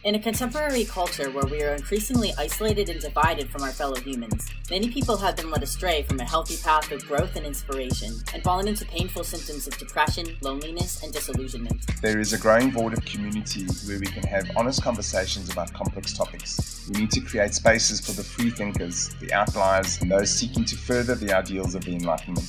In a contemporary culture where we are increasingly isolated and divided from our fellow humans, many people have been led astray from a healthy path of growth and inspiration, and fallen into painful symptoms of depression, loneliness, and disillusionment. There is a growing void of community where we can have honest conversations about complex topics. We need to create spaces for the free thinkers, the outliers, and those seeking to further the ideals of the Enlightenment.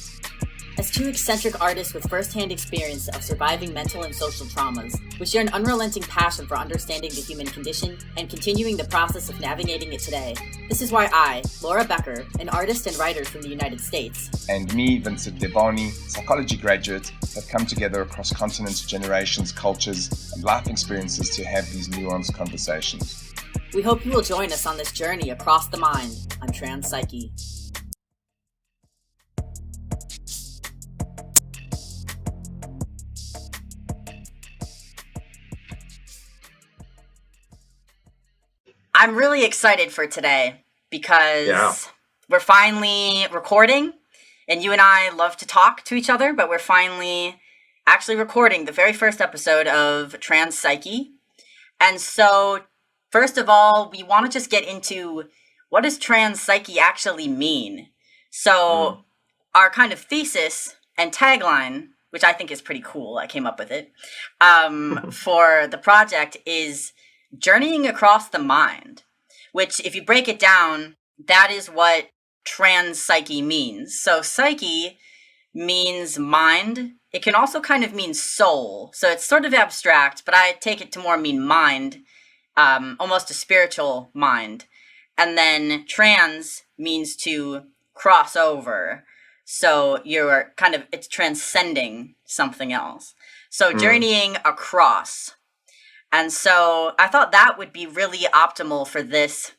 As two eccentric artists with first-hand experience of surviving mental and social traumas, we share an unrelenting passion for understanding the human condition and continuing the process of navigating it today. This is why I, Laura Becker, an artist and writer from the United States, and me, Vincent, psychology graduate, have come together across continents, generations, cultures, and life experiences to have these nuanced conversations. We hope you will join us on this journey across the mind on Trans-Psyche. I'm really excited for today because we're finally recording, and you and I love to talk to each other, but we're finally actually recording the very first episode of Trans-Psyche. And so, first of all, we want to just get into what does Trans-Psyche actually mean? So, our kind of thesis and tagline, which I think is pretty cool, I came up with it, for the project is journeying across the mind, which if you break it down, that is what trans-psyche means. So psyche means mind. It can also kind of mean soul. So it's sort of abstract, but I take it to more mean mind, almost a spiritual mind. And then trans means to cross over. So you're kind of, it's transcending something else. So journeying across. And so I thought that would be really optimal for this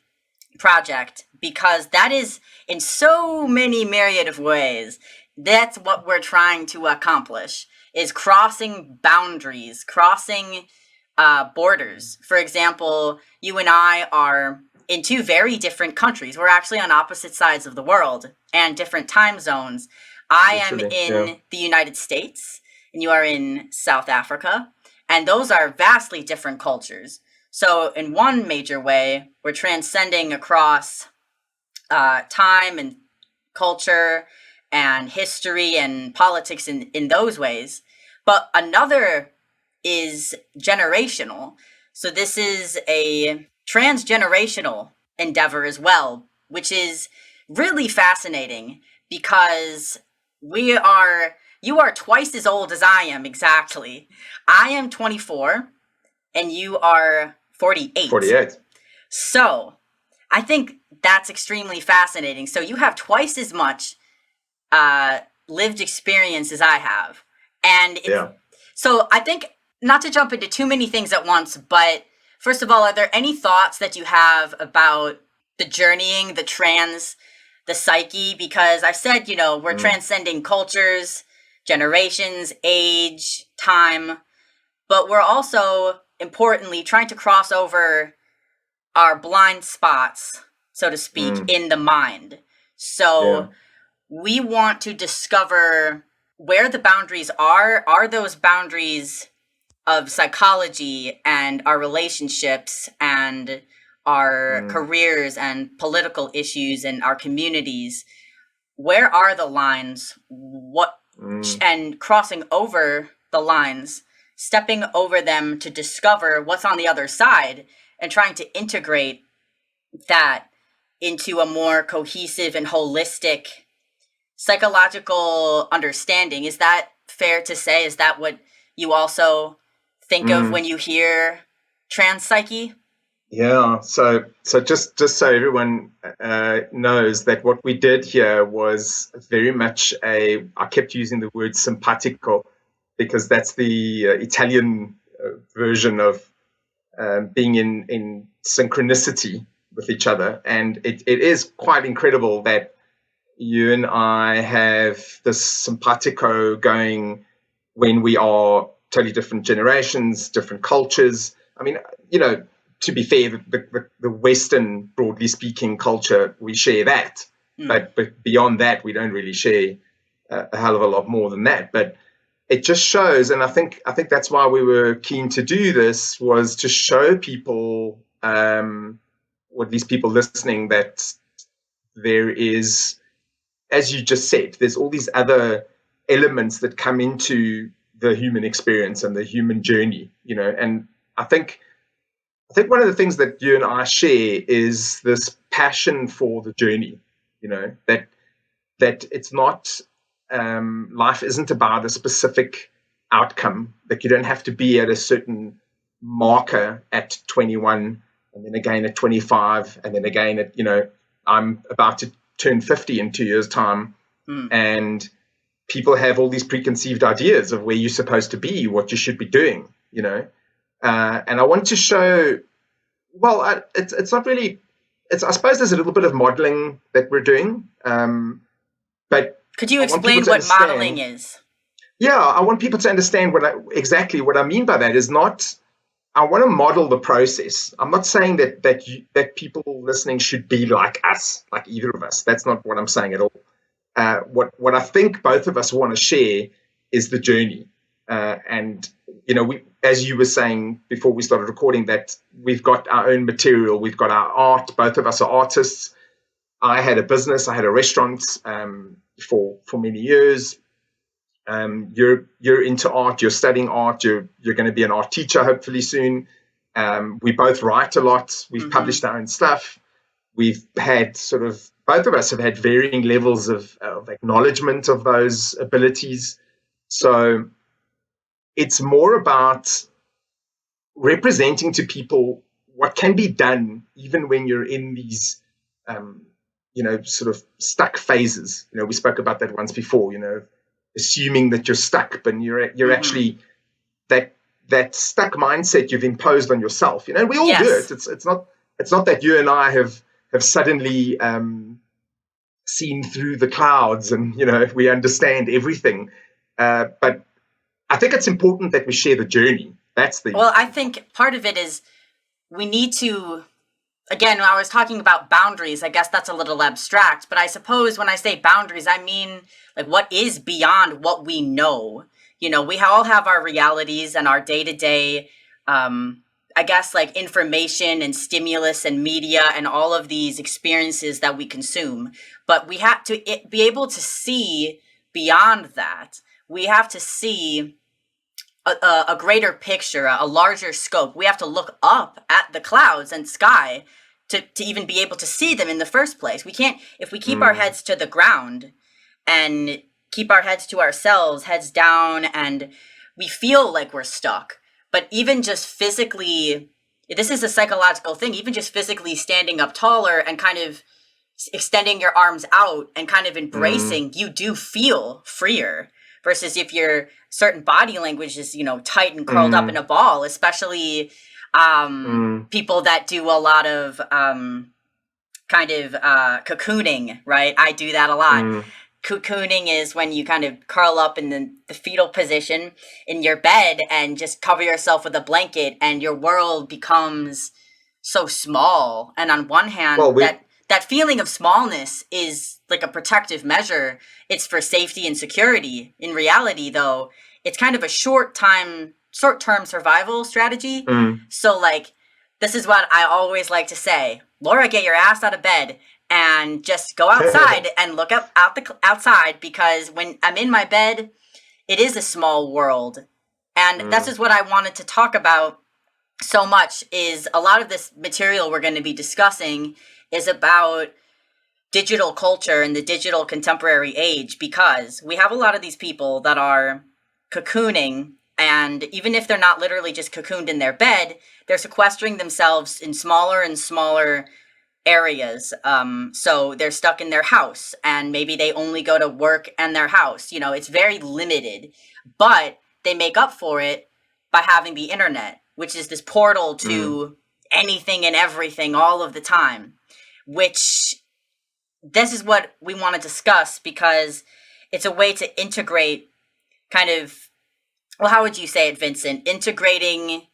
project because that is, in so many myriad of ways, that's what we're trying to accomplish, is crossing boundaries, crossing borders. For example, you and I are in two very different countries. We're actually on opposite sides of the world and different time zones. I am in the United States and you are in South Africa. And those are vastly different cultures. So in one major way, we're transcending across time and culture and history and politics in those ways. But another is generational. So this is a transgenerational endeavor as well, which is really fascinating because you are twice as old as I am, exactly. I am 24, and you are 48. 48. So, I think that's extremely fascinating. So, you have twice as much lived experience as I have. And so, I think, not to jump into too many things at once, but first of all, are there any thoughts that you have about the journeying, the psyche? Because I've said, we're transcending cultures, generations, age, time, but we're also, importantly, trying to cross over our blind spots, so to speak, in the mind. So we want to discover where the boundaries are. Are those boundaries of psychology and our relationships and our careers and political issues and our communities? Where are the lines? And crossing over the lines, stepping over them to discover what's on the other side and trying to integrate that into a more cohesive and holistic psychological understanding. Is that fair to say? Is that what you also think of when you hear trans-psyche? Yeah, so just so everyone knows that what we did here was very much I kept using the word simpatico because that's the Italian version of being in synchronicity with each other. And it is quite incredible that you and I have this simpatico going when we are totally different generations, different cultures. I mean, to be fair, the Western, broadly speaking, culture, we share that. But beyond that, we don't really share a hell of a lot more than that. But it just shows, and I think that's why we were keen to do this, was to show people, or at least people listening, that there is, as you just said, there's all these other elements that come into the human experience and the human journey, and I think one of the things that you and I share is this passion for the journey, that it's not, life isn't about a specific outcome, that you don't have to be at a certain marker at 21 and then again at 25 and then again at, I'm about to turn 50 in 2 years' time. And people have all these preconceived ideas of where you're supposed to be, what you should be doing, and I want to show, well, it's not really, I suppose there's a little bit of modeling that we're doing, but could you explain what modeling is? Yeah, I want people to understand exactly what I mean by that. Is not, I want to model the process. I'm not saying that people listening should be like us, like either of us. That's not what I'm saying at all. What I think both of us want to share is the journey. And, we, as you were saying before we started recording, that we've got our own material, we've got our art, both of us are artists. I had a business, I had a restaurant for many years. You're into art, you're studying art, you're going to be an art teacher hopefully soon. We both write a lot, we've published our own stuff. We've had both of us have had varying levels of acknowledgement of those abilities. So it's more about representing to people what can be done even when you're in these, sort of stuck phases. We spoke about that once before, assuming that you're stuck, but you're actually, that stuck mindset you've imposed on yourself. We all do it. It's not that you and I have suddenly seen through the clouds and, we understand everything. But I think it's important that we share the journey. Well, I think part of it is we need to, again, when I was talking about boundaries, I guess that's a little abstract, but I suppose when I say boundaries, I mean, like, what is beyond what we know? We all have our realities and our day-to-day, I guess, like, information and stimulus and media and all of these experiences that we consume. But we have to be able to see beyond that. We have to see a greater picture, a larger scope. We have to look up at the clouds and sky to even be able to see them in the first place. We can't, if we keep our heads to the ground and keep our heads to ourselves, heads down, and we feel like we're stuck. But even just physically, this is a psychological thing, even just physically standing up taller and kind of extending your arms out and kind of embracing, you do feel freer. Versus if your certain body language is, tight and curled up in a ball, especially people that do a lot of cocooning, right? I do that a lot. Cocooning is when you kind of curl up in the fetal position in your bed and just cover yourself with a blanket, and your world becomes so small. And on one hand, that feeling of smallness is like a protective measure. It's for safety and security. In reality, though, it's kind of a short-term survival strategy. So, like, this is what I always like to say. Laura, get your ass out of bed and just go outside and look outside, because when I'm in my bed, it is a small world. And that's just what I wanted to talk about so much, is a lot of this material we're going to be discussing is about digital culture and the digital contemporary age, because we have a lot of these people that are cocooning, and even if they're not literally just cocooned in their bed, they're sequestering themselves in smaller and smaller areas. So they're stuck in their house, and maybe they only go to work and their house. It's very limited, but they make up for it by having the internet, which is this portal to anything and everything all of the time. Which, this is what we want to discuss, because it's a way to integrate kind of, well, how would you say it, Vincent? Integrating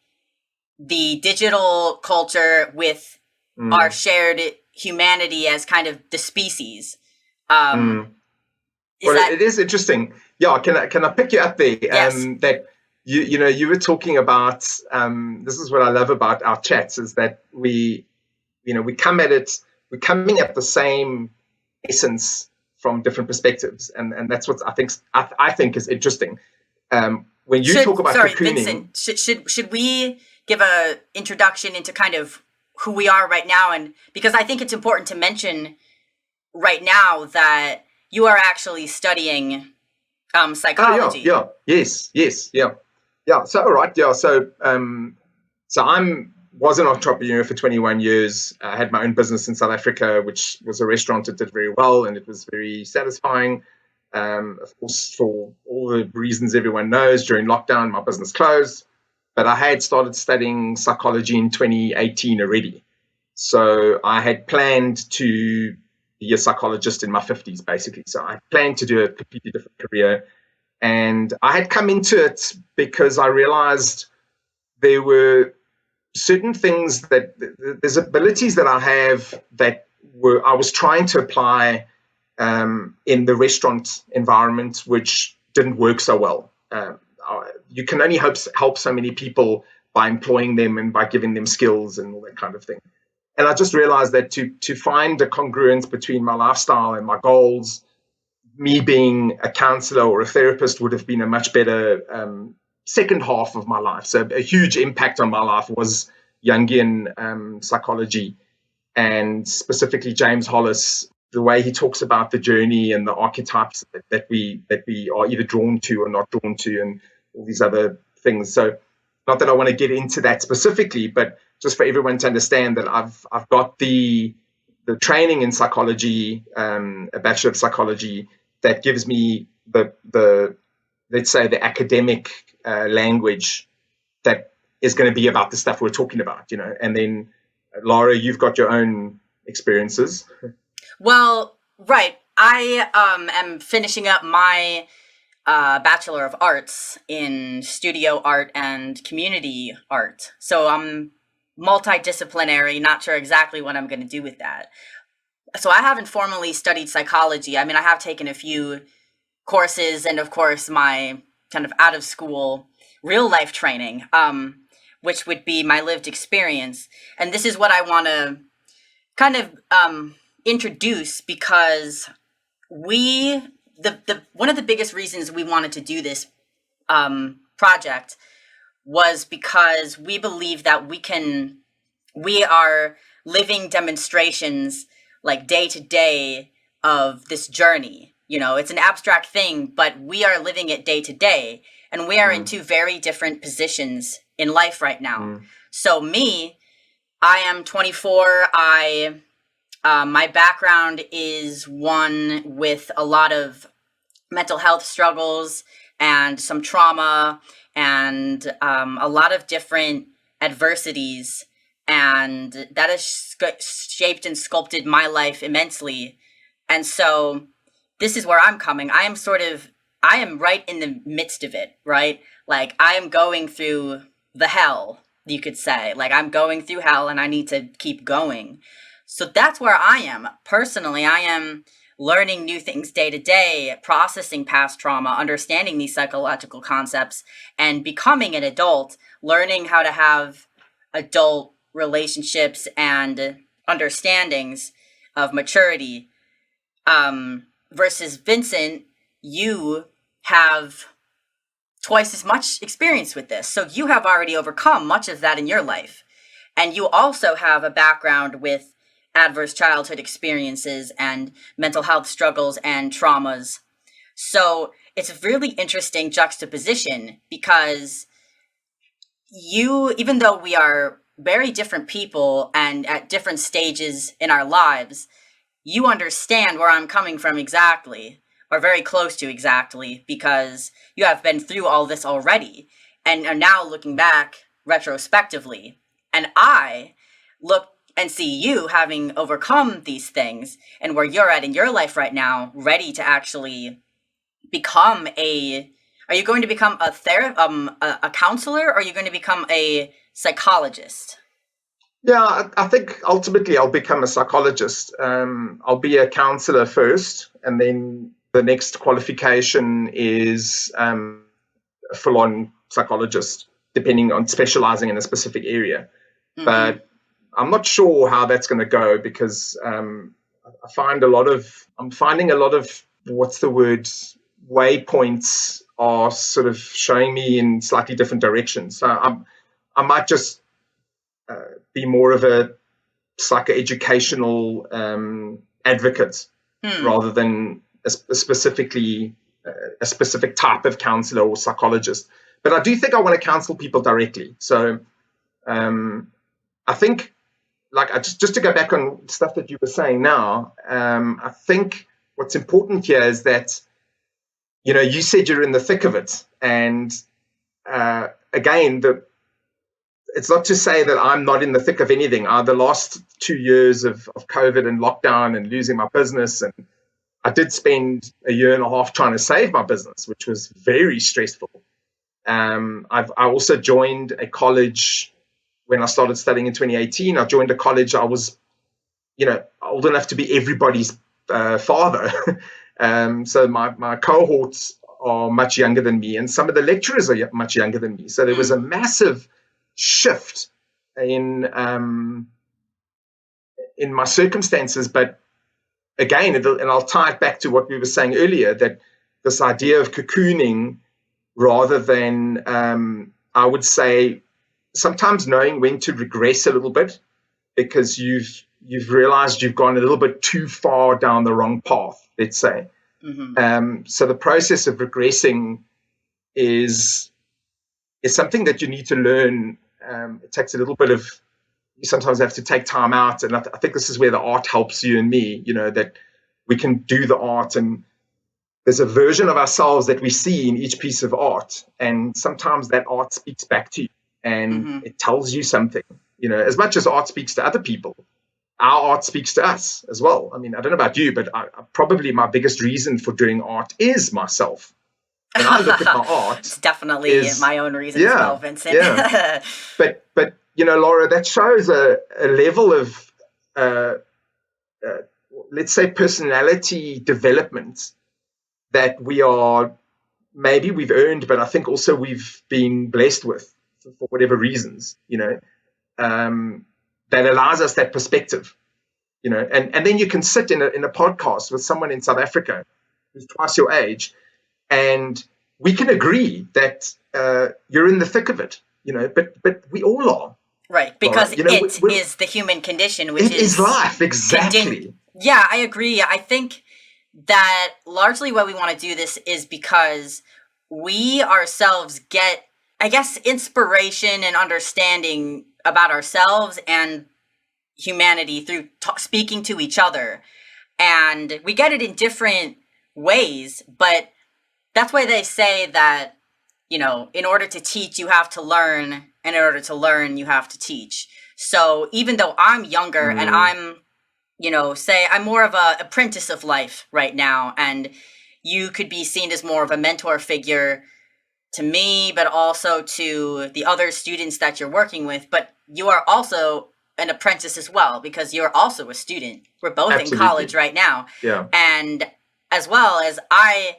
the digital culture with our shared humanity as kind of the species. It is interesting. Yeah, can I pick you up there? Yes. That you were talking about. This is what I love about our chats, is that we come at it. We're coming at the same essence from different perspectives, and that's what I think is interesting. When you talk about cocooning, Vincent, should we give a introduction into kind of who we are right now? And because I think it's important to mention right now that you are actually studying psychology. Yes. So all right, So was an entrepreneur for 21 years. I had my own business in South Africa, which was a restaurant that did very well, and it was very satisfying. Of course, for all the reasons everyone knows, during lockdown, my business closed. But I had started studying psychology in 2018 already. So I had planned to be a psychologist in my 50s, basically. So I planned to do a completely different career. And I had come into it because I realized there were certain things there's abilities that I have that I was trying to apply in the restaurant environment, which didn't work so well. You can only help so many people by employing them and by giving them skills and all that kind of thing. And I just realized that to find a congruence between my lifestyle and my goals, me being a counselor or a therapist would have been a much better second half of my life. So a huge impact on my life was Jungian psychology, and specifically James Hollis, the way he talks about the journey and the archetypes that we are either drawn to or not drawn to, and all these other things. So not that I want to get into that specifically, but just for everyone to understand that I've got the training in psychology, a Bachelor of Psychology, that gives me the let's say the academic language that is going to be about the stuff we're talking about, And then Laura, you've got your own experiences. Well, right. I am finishing up my Bachelor of Arts in studio art and community art. So I'm multidisciplinary, not sure exactly what I'm going to do with that. So I haven't formally studied psychology. I mean, I have taken a few courses and, of course, my kind of out of school real life training, which would be my lived experience. And this is what I want to kind of introduce, because one of the biggest reasons we wanted to do this project was because we believe that we are living demonstrations like day to day of this journey. It's an abstract thing, but we are living it day to day, and we are in two very different positions in life right now. So me, I am 24. My background is one with a lot of mental health struggles and some trauma and a lot of different adversities, and that has shaped and sculpted my life immensely. And so this is where I'm coming. I am right in the midst of it, right? Like, I am going through the hell, you could say. Like, I'm going through hell and I need to keep going. So that's where I am. Personally, I am learning new things day to day, processing past trauma, understanding these psychological concepts, and becoming an adult, learning how to have adult relationships and understandings of maturity. Versus Vincent, you have twice as much experience with this. So you have already overcome much of that in your life. And you also have a background with adverse childhood experiences and mental health struggles and traumas. So it's a really interesting juxtaposition, because even though we are very different people and at different stages in our lives, you understand where I'm coming from exactly, or very close to exactly, because you have been through all this already and are now looking back retrospectively. And I look and see you having overcome these things and where you're at in your life right now, ready to actually become are you going to become a counselor, or are you going to become a psychologist? Yeah, I think ultimately I'll become a psychologist. I'll be a counselor first, and then the next qualification is a full-on psychologist, depending on specializing in a specific area. Mm-hmm. But I'm not sure how that's going to go, because I'm finding a lot of, what's the word, waypoints are sort of showing me in slightly different directions. So I might just be more of a psychoeducational advocate rather than a specific type of counselor or psychologist. But I do think I want to counsel people directly. So I think, like, just to go back on stuff that you were saying now, I think what's important here is that, you know, you said you're in the thick of it. And again, it's not to say that I'm not in the thick of anything. The last 2 years of COVID and lockdown and losing my business, and I did spend a year and a half trying to save my business, which was very stressful. I also joined a college when I started studying in 2018. I joined a college. I was, you know, old enough to be everybody's father. So my cohorts are much younger than me, and some of the lecturers are much younger than me. So there was a massive shift in my circumstances. But again, and I'll tie it back to what we were saying earlier, that this idea of cocooning, rather than I would say sometimes knowing when to regress a little bit, because you've realized you've gone a little bit too far down the wrong path, let's say. Mm-hmm. So the process of regressing is something that you need to learn. It takes a little bit of, you sometimes have to take time out. And I think this is where the art helps you and me, you know, that we can do the art, and there's a version of ourselves that we see in each piece of art. And sometimes that art speaks back to you, and it tells you something, you know, as much as art speaks to other people. Our art speaks to us as well. I mean, I don't know about you, but probably my biggest reason for doing art is myself. When I look at my art, it's definitely my own reason as well, Vincent. Yeah. But you know, Laura, that shows a level of let's say personality development that we've earned, but I think also we've been blessed with for whatever reasons, you know, that allows us that perspective, you know, and then you can sit in a podcast with someone in South Africa who's twice your age, and we can agree that you're in the thick of it, you know, but we all are. Right, because you know, it is the human condition, which is life, exactly. Yeah, I agree. I think that largely why we want to do this is because we ourselves get, I guess, inspiration and understanding about ourselves and humanity through speaking to each other. And we get it in different ways, but that's why they say that, you know, in order to teach, you have to learn, and in order to learn, you have to teach. So even though I'm younger and I'm, you know, say I'm more of an apprentice of life right now, and you could be seen as more of a mentor figure to me, but also to the other students that you're working with, but you are also an apprentice as well, because you're also a student. We're both Absolutely. In college right now. Yeah. And as well as I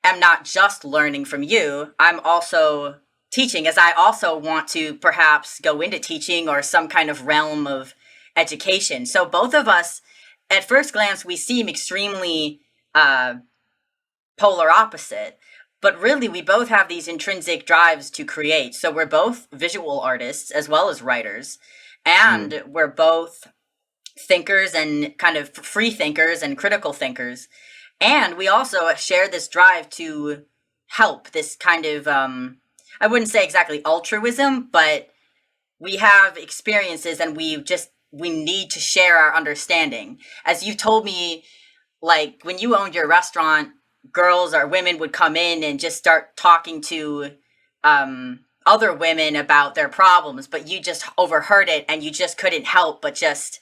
am not just learning from you, I'm also teaching, as I also want to perhaps go into teaching or some kind of realm of education. So both of us, at first glance, we seem extremely polar opposite, but really we both have these intrinsic drives to create. So we're both visual artists as well as writers, and we're both thinkers and kind of free thinkers and critical thinkers. And we also share this drive to help, this kind of, I wouldn't say exactly altruism, but we have experiences and we need to share our understanding. As you told me, like when you owned your restaurant, girls or women would come in and just start talking to other women about their problems, but you just overheard it and you just couldn't help but just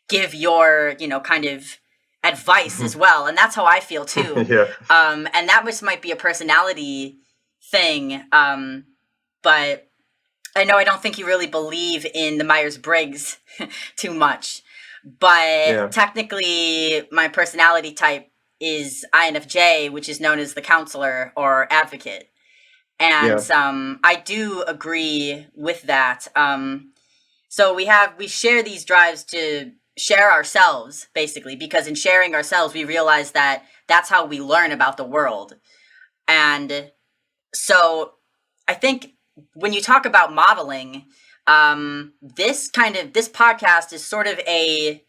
give your, you know, kind of advice as well. And that's how I feel too. Yeah. And that might be a personality thing. But I know I don't think you really believe in the Myers-Briggs too much, but technically my personality type is INFJ, which is known as the counselor or advocate. And I do agree with that. So we share these drives to share ourselves, basically, because in sharing ourselves, we realize that that's how we learn about the world. And so I think when you talk about modeling, this podcast is sort of a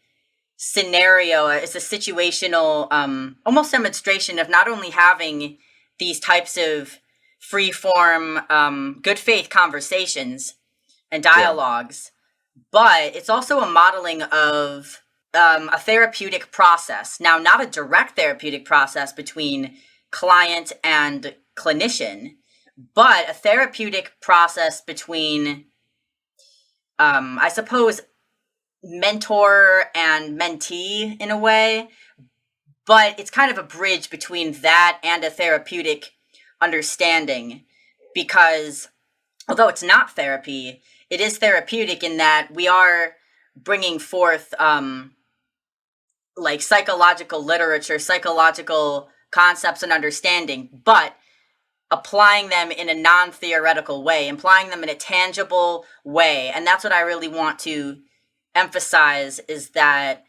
scenario, it's a situational, almost demonstration of not only having these types of free-form, good faith conversations and dialogues, but it's also a modeling of a therapeutic process. Now, not a direct therapeutic process between client and clinician, but a therapeutic process between, I suppose, mentor and mentee in a way, but it's kind of a bridge between that and a therapeutic understanding, because although it's not therapy, it is therapeutic in that we are bringing forth like psychological literature, psychological concepts and understanding, but applying them in a non-theoretical way, applying them in a tangible way. And that's what I really want to emphasize, is that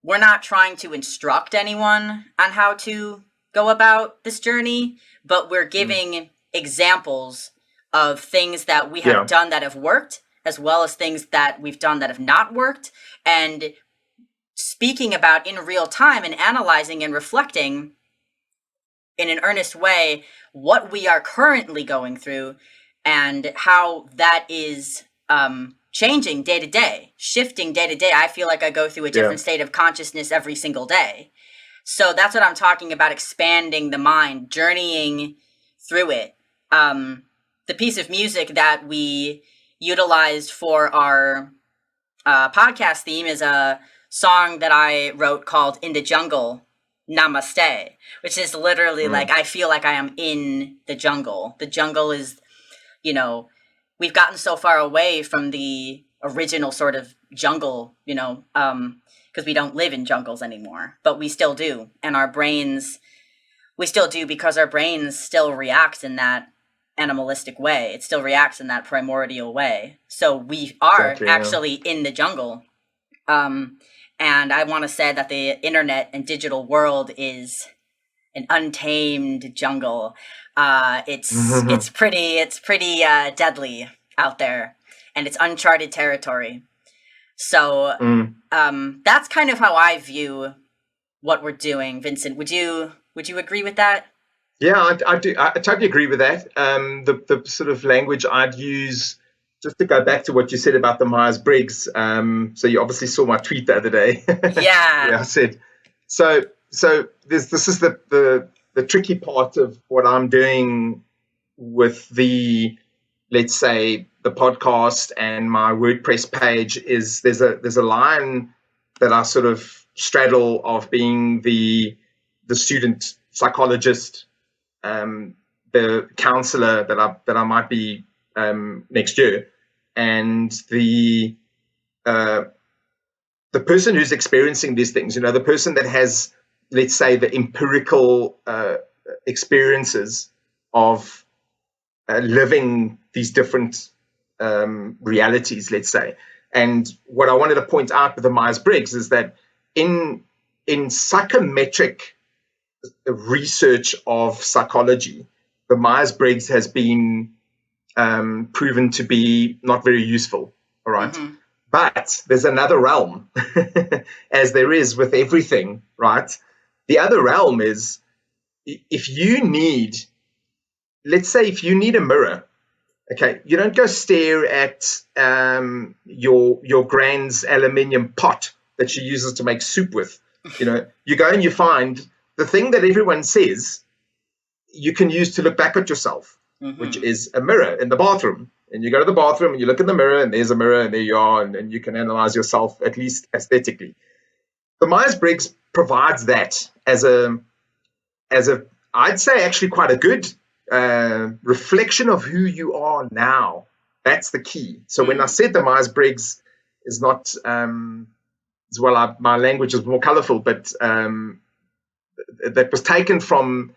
we're not trying to instruct anyone on how to go about this journey, but we're giving examples of things that we have done that have worked, as well as things that we've done that have not worked, and speaking about in real time and analyzing and reflecting in an earnest way what we are currently going through and how that is changing day to day, shifting day to day. I feel like I go through a different state of consciousness every single day. So that's what I'm talking about, expanding the mind, journeying through it. The piece of music that we utilized for our podcast theme is a song that I wrote called In the Jungle, Namaste, which is literally like, I feel like I am in the jungle. The jungle is, we've gotten so far away from the original sort of jungle, because we don't live in jungles anymore, but we still do. And we still do, because our brains still react in that animalistic way. It still reacts in that primordial way. So we are actually in the jungle. And I want to say that the internet and digital world is an untamed jungle. It's pretty deadly out there, and it's uncharted territory. So that's kind of how I view what we're doing. Vincent, would you agree with that? Yeah, I do. I totally agree with that. The sort of language I'd use, just to go back to what you said about the Myers-Briggs. So you obviously saw my tweet the other day. Yeah. Yeah, I said. So this is the tricky part of what I'm doing with the, let's say, the podcast and my WordPress page, is there's a line that I sort of straddle of being the student psychologist, the counselor that I might be next year, and the person who's experiencing these things, the person that has, let's say, the empirical experiences of living these different realities, let's say. And what I wanted to point out with the Myers-Briggs is that in psychometric research of psychology, the Myers-Briggs has been proven to be not very useful, all right? Mm-hmm. But there's another realm, as there is with everything, right? The other realm is, if you need a mirror, okay, you don't go stare at your grand's aluminium pot that she uses to make soup with. You go and you find the thing that everyone says you can use to look back at yourself, which is a mirror in the bathroom. And you go to the bathroom and you look in the mirror, and there's a mirror, and there you are, and you can analyze yourself, at least aesthetically. The Myers-Briggs provides that as a I'd say actually quite a good reflection of who you are now. That's the key. So when I said the Myers-Briggs is not, my language is more colorful, but that was taken from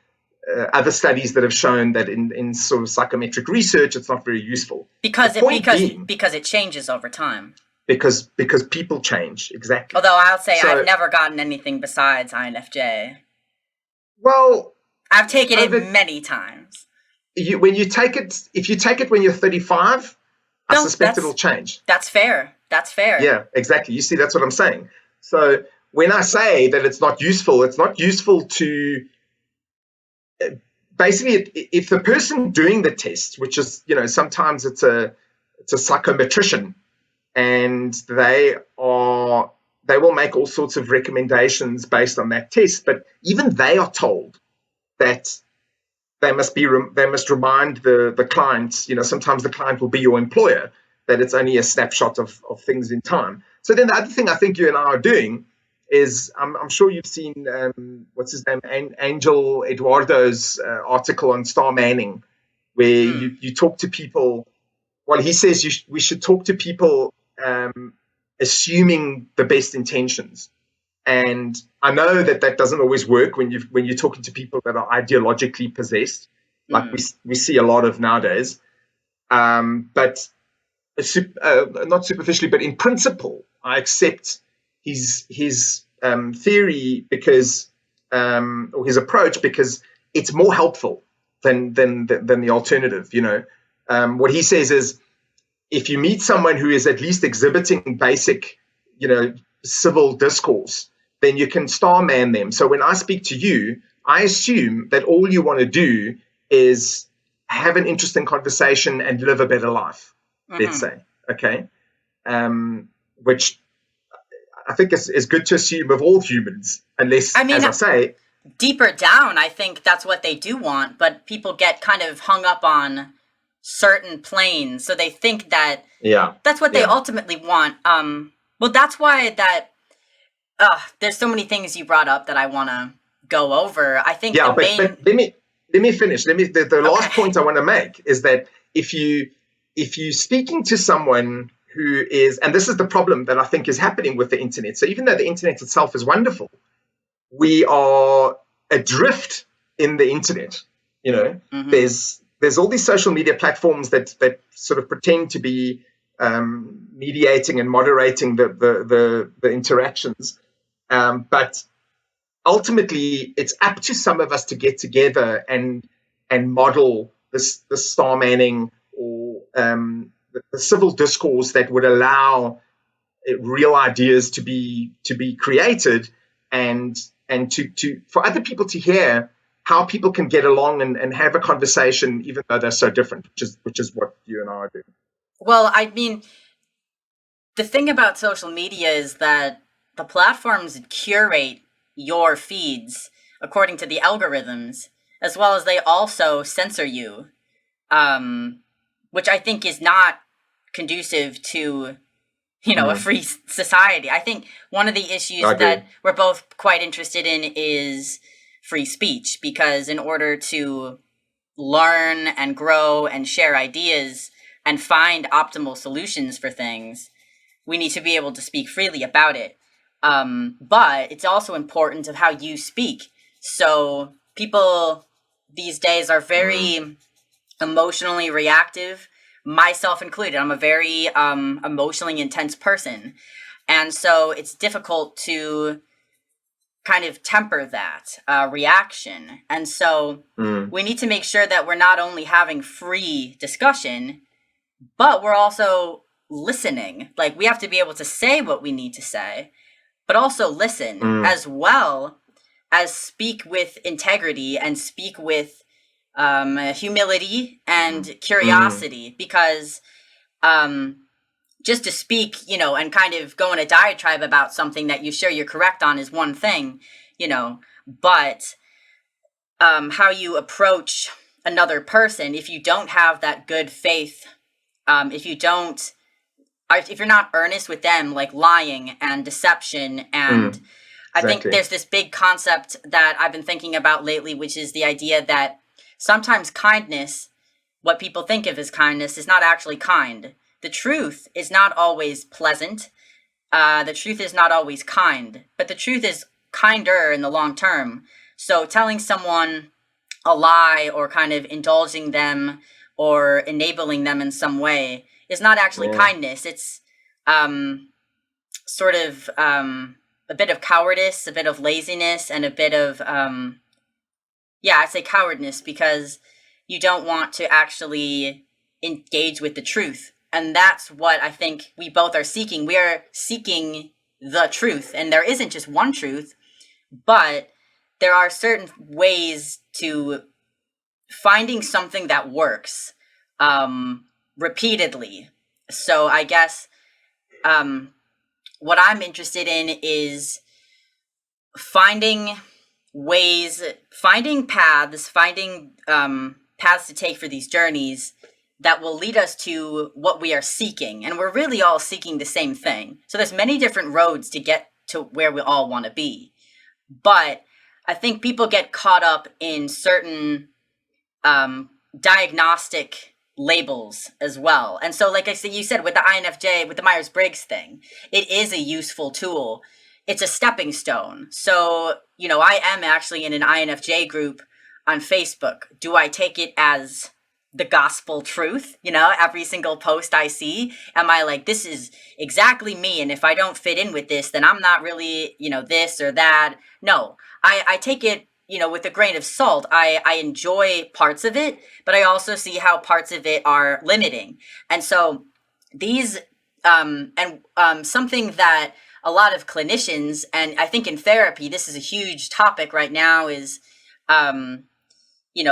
other studies that have shown that in sort of psychometric research, it's not very useful. Because it changes over time. Because people change, exactly. Although I'll say I've never gotten anything besides INFJ. Well, I've taken it many times. If you take it when you're 35, I suspect it'll change. That's fair. Yeah, exactly. You see, that's what I'm saying. So when I say that it's not useful to basically, if the person doing the test, which is, sometimes it's a psychometrician, and they will make all sorts of recommendations based on that test, but even they are told that they must remind the client, sometimes the client will be your employer, that it's only a snapshot of things in time. So then the other thing I think you and I are doing is, I'm sure you've seen, what's his name, Angel Eduardo's article on Star Manning, where you talk to people. Well, he says we should talk to people assuming the best intentions. And I know that doesn't always work when you're talking to people that are ideologically possessed, like we see a lot of nowadays. But not superficially, but in principle, I accept his theory because or his approach, because it's more helpful than the alternative. What he says is, if you meet someone who is at least exhibiting basic, civil discourse, then you can star man them. So when I speak to you, I assume that all you want to do is have an interesting conversation and live a better life, let's say, okay? Which I think is good to assume of all humans, unless, as I say... Deeper down, I think that's what they do want, but people get kind of hung up on certain planes, so they think that that's what they ultimately want. Well, that's why there's so many things you brought up that I want to go over. I think but let me finish. The last point I want to make is that if you're speaking to someone who is, and this is the problem that I think is happening with the internet. So even though the internet itself is wonderful, we are adrift in the internet. There's all these social media platforms that sort of pretend to be mediating and moderating the interactions, but ultimately it's up to some of us to get together and model this star manning or the civil discourse that would allow real ideas to be created, and to for other people to hear how people can get along and have a conversation even though they're so different, which is what you and I are doing. Well, I mean, the thing about social media is that the platforms curate your feeds according to the algorithms, as well as they also censor you, which I think is not conducive to, a free society. I think one of the issues that we're both quite interested in is free speech, because in order to learn and grow and share ideas and find optimal solutions for things, we need to be able to speak freely about it. But it's also important of how you speak. So people these days are very emotionally reactive, myself included. I'm a very emotionally intense person. And so it's difficult to kind of temper that reaction. And so we need to make sure that we're not only having free discussion, but we're also listening. Like, we have to be able to say what we need to say, but also listen, as well as speak with integrity and speak with humility and curiosity, because just to speak, and kind of go in a diatribe about something that you're sure you're correct on is one thing, but how you approach another person, if you don't have that good faith, if you're not earnest with them, like lying and deception, and I think there's this big concept that I've been thinking about lately, which is the idea that sometimes kindness, what people think of as kindness, is not actually kind. The truth is not always pleasant. The truth is not always kind, but the truth is kinder in the long term. So telling someone a lie or kind of indulging them or enabling them in some way is not actually kindness. It's sort of a bit of cowardice, a bit of laziness, and a bit of, I'd say cowardness, because you don't want to actually engage with the truth. And that's what I think we both are seeking. We are seeking the truth, and there isn't just one truth, but there are certain ways to finding something that works repeatedly. So I guess what I'm interested in is finding ways, finding paths to take for these journeys that will lead us to what we are seeking. And we're really all seeking the same thing. So there's many different roads to get to where we all want to be. But I think people get caught up in certain diagnostic labels as well. And so, like I said, you said with the INFJ, with the Myers-Briggs thing, it is a useful tool. It's a stepping stone. So, I am actually in an INFJ group on Facebook. Do I take it as the gospel truth? Every single post I see, am I like, this is exactly me, and if I don't fit in with this, then I'm not really, this or that? No, I take it, with a grain of salt. I enjoy parts of it, but I also see how parts of it are limiting. And so these, something that a lot of clinicians, and I think in therapy, this is a huge topic right now, is,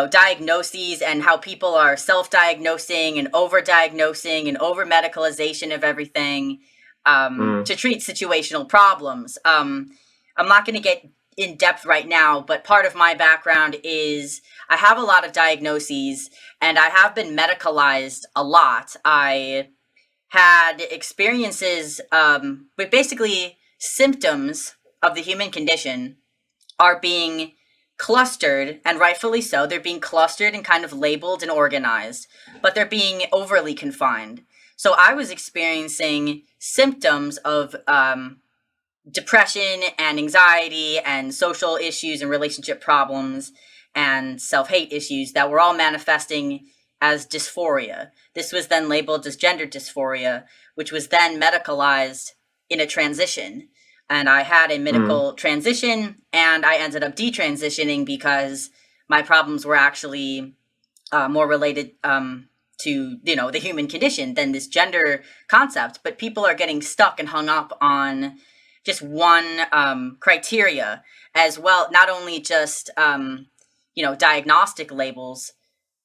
diagnoses and how people are self-diagnosing and over-diagnosing and over-medicalization of everything to treat situational problems. I'm not going to get in depth right now, but part of my background is I have a lot of diagnoses and I have been medicalized a lot. I had experiences with basically symptoms of the human condition are being clustered, and rightfully so. They're being clustered and kind of labeled and organized, but they're being overly confined. So I was experiencing symptoms of depression and anxiety and social issues and relationship problems and self-hate issues that were all manifesting as dysphoria. This was then labeled as gender dysphoria, which was then medicalized in a transition. And I had a medical transition, and I ended up detransitioning because my problems were actually more related to, the human condition than this gender concept. But people are getting stuck and hung up on just one criteria as well, not only just, diagnostic labels,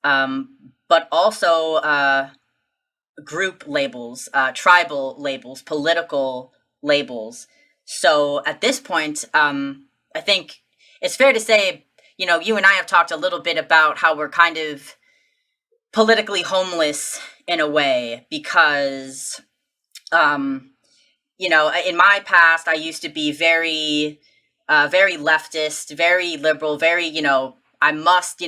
but also group labels, tribal labels, political labels. So at this point, I think it's fair to say, you and I have talked a little bit about how we're kind of politically homeless in a way because, in my past, I used to be very, very leftist, very liberal, very, I must,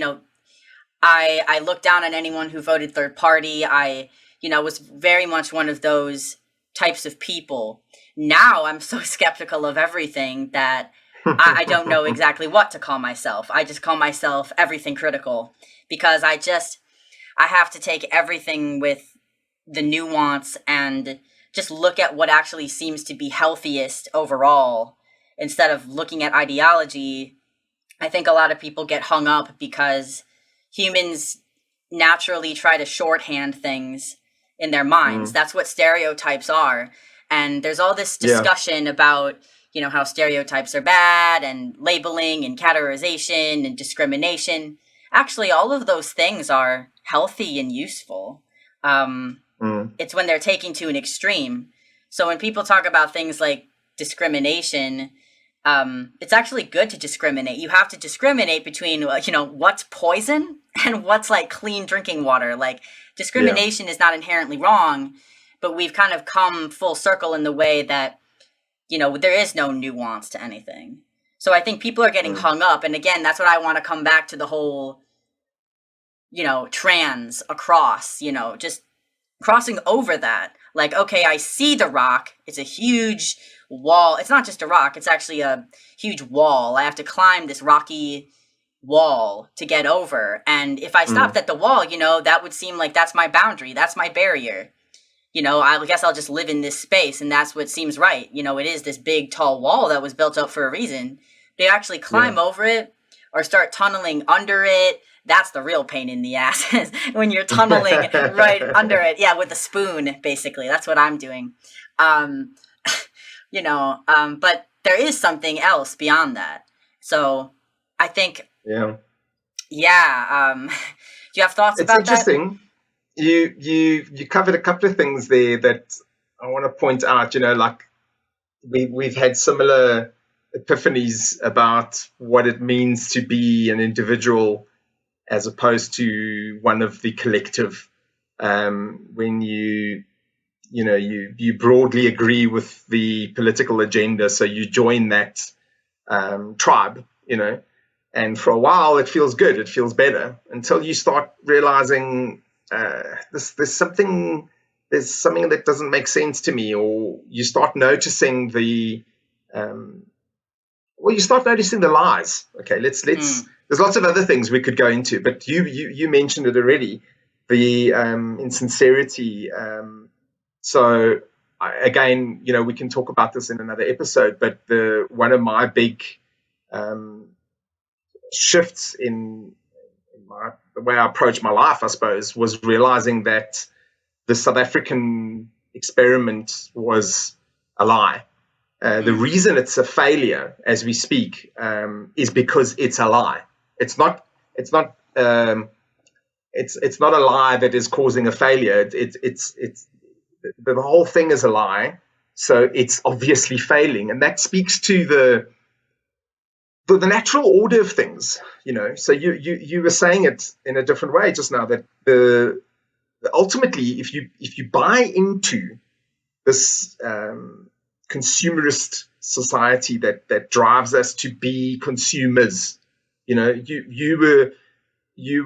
I look down on anyone who voted third party. I, was very much one of those types of people. Now I'm so skeptical of everything that I don't know exactly what to call myself. I just call myself everything critical because I have to take everything with the nuance and just look at what actually seems to be healthiest overall instead of looking at ideology. I think a lot of people get hung up because humans naturally try to shorthand things in their minds. That's what stereotypes are. And there's all this discussion about, how stereotypes are bad and labeling and categorization and discrimination. Actually, all of those things are healthy and useful. It's when they're taken to an extreme. So when people talk about things like discrimination, it's actually good to discriminate. You have to discriminate between, what's poison and what's like clean drinking water. Like discrimination is not inherently wrong, but we've kind of come full circle in the way that, there is no nuance to anything. So I think people are getting hung up. And again, that's what I want to come back to the whole, trans across, just crossing over that. Like, okay, I see the rock. It's a huge wall. It's not just a rock. It's actually a huge wall. I have to climb this rocky wall to get over. And if I stopped at the wall, that would seem like that's my boundary. That's my barrier. I guess I'll just live in this space, and that's what seems right. It is this big, tall wall that was built up for a reason. They actually climb over it or start tunneling under it. That's the real pain in the ass, when you're tunneling right under it. Yeah, with a spoon, basically. That's what I'm doing. But there is something else beyond that. So I think, do you have thoughts about that? It's interesting. You covered a couple of things there that I want to point out. Like we've had similar epiphanies about what it means to be an individual as opposed to one of the collective. When you broadly agree with the political agenda, so you join that tribe, and for a while it feels good, it feels better, until you start realizing there's something that doesn't make sense to me, or you start noticing the lies. Okay, let's there's lots of other things we could go into, but you mentioned it already, the insincerity. So again, we can talk about this in another episode, but one of my big shifts in the way I approach my life, I suppose, was realizing that the South African experiment was a lie. The reason it's a failure as we speak is because it's a lie. It's not a lie that is causing a failure. It's the whole thing is a lie, so it's obviously failing, and that speaks to the natural order of things. So you were saying it in a different way just now, that ultimately, if you buy into this consumerist society that drives us to be consumers, you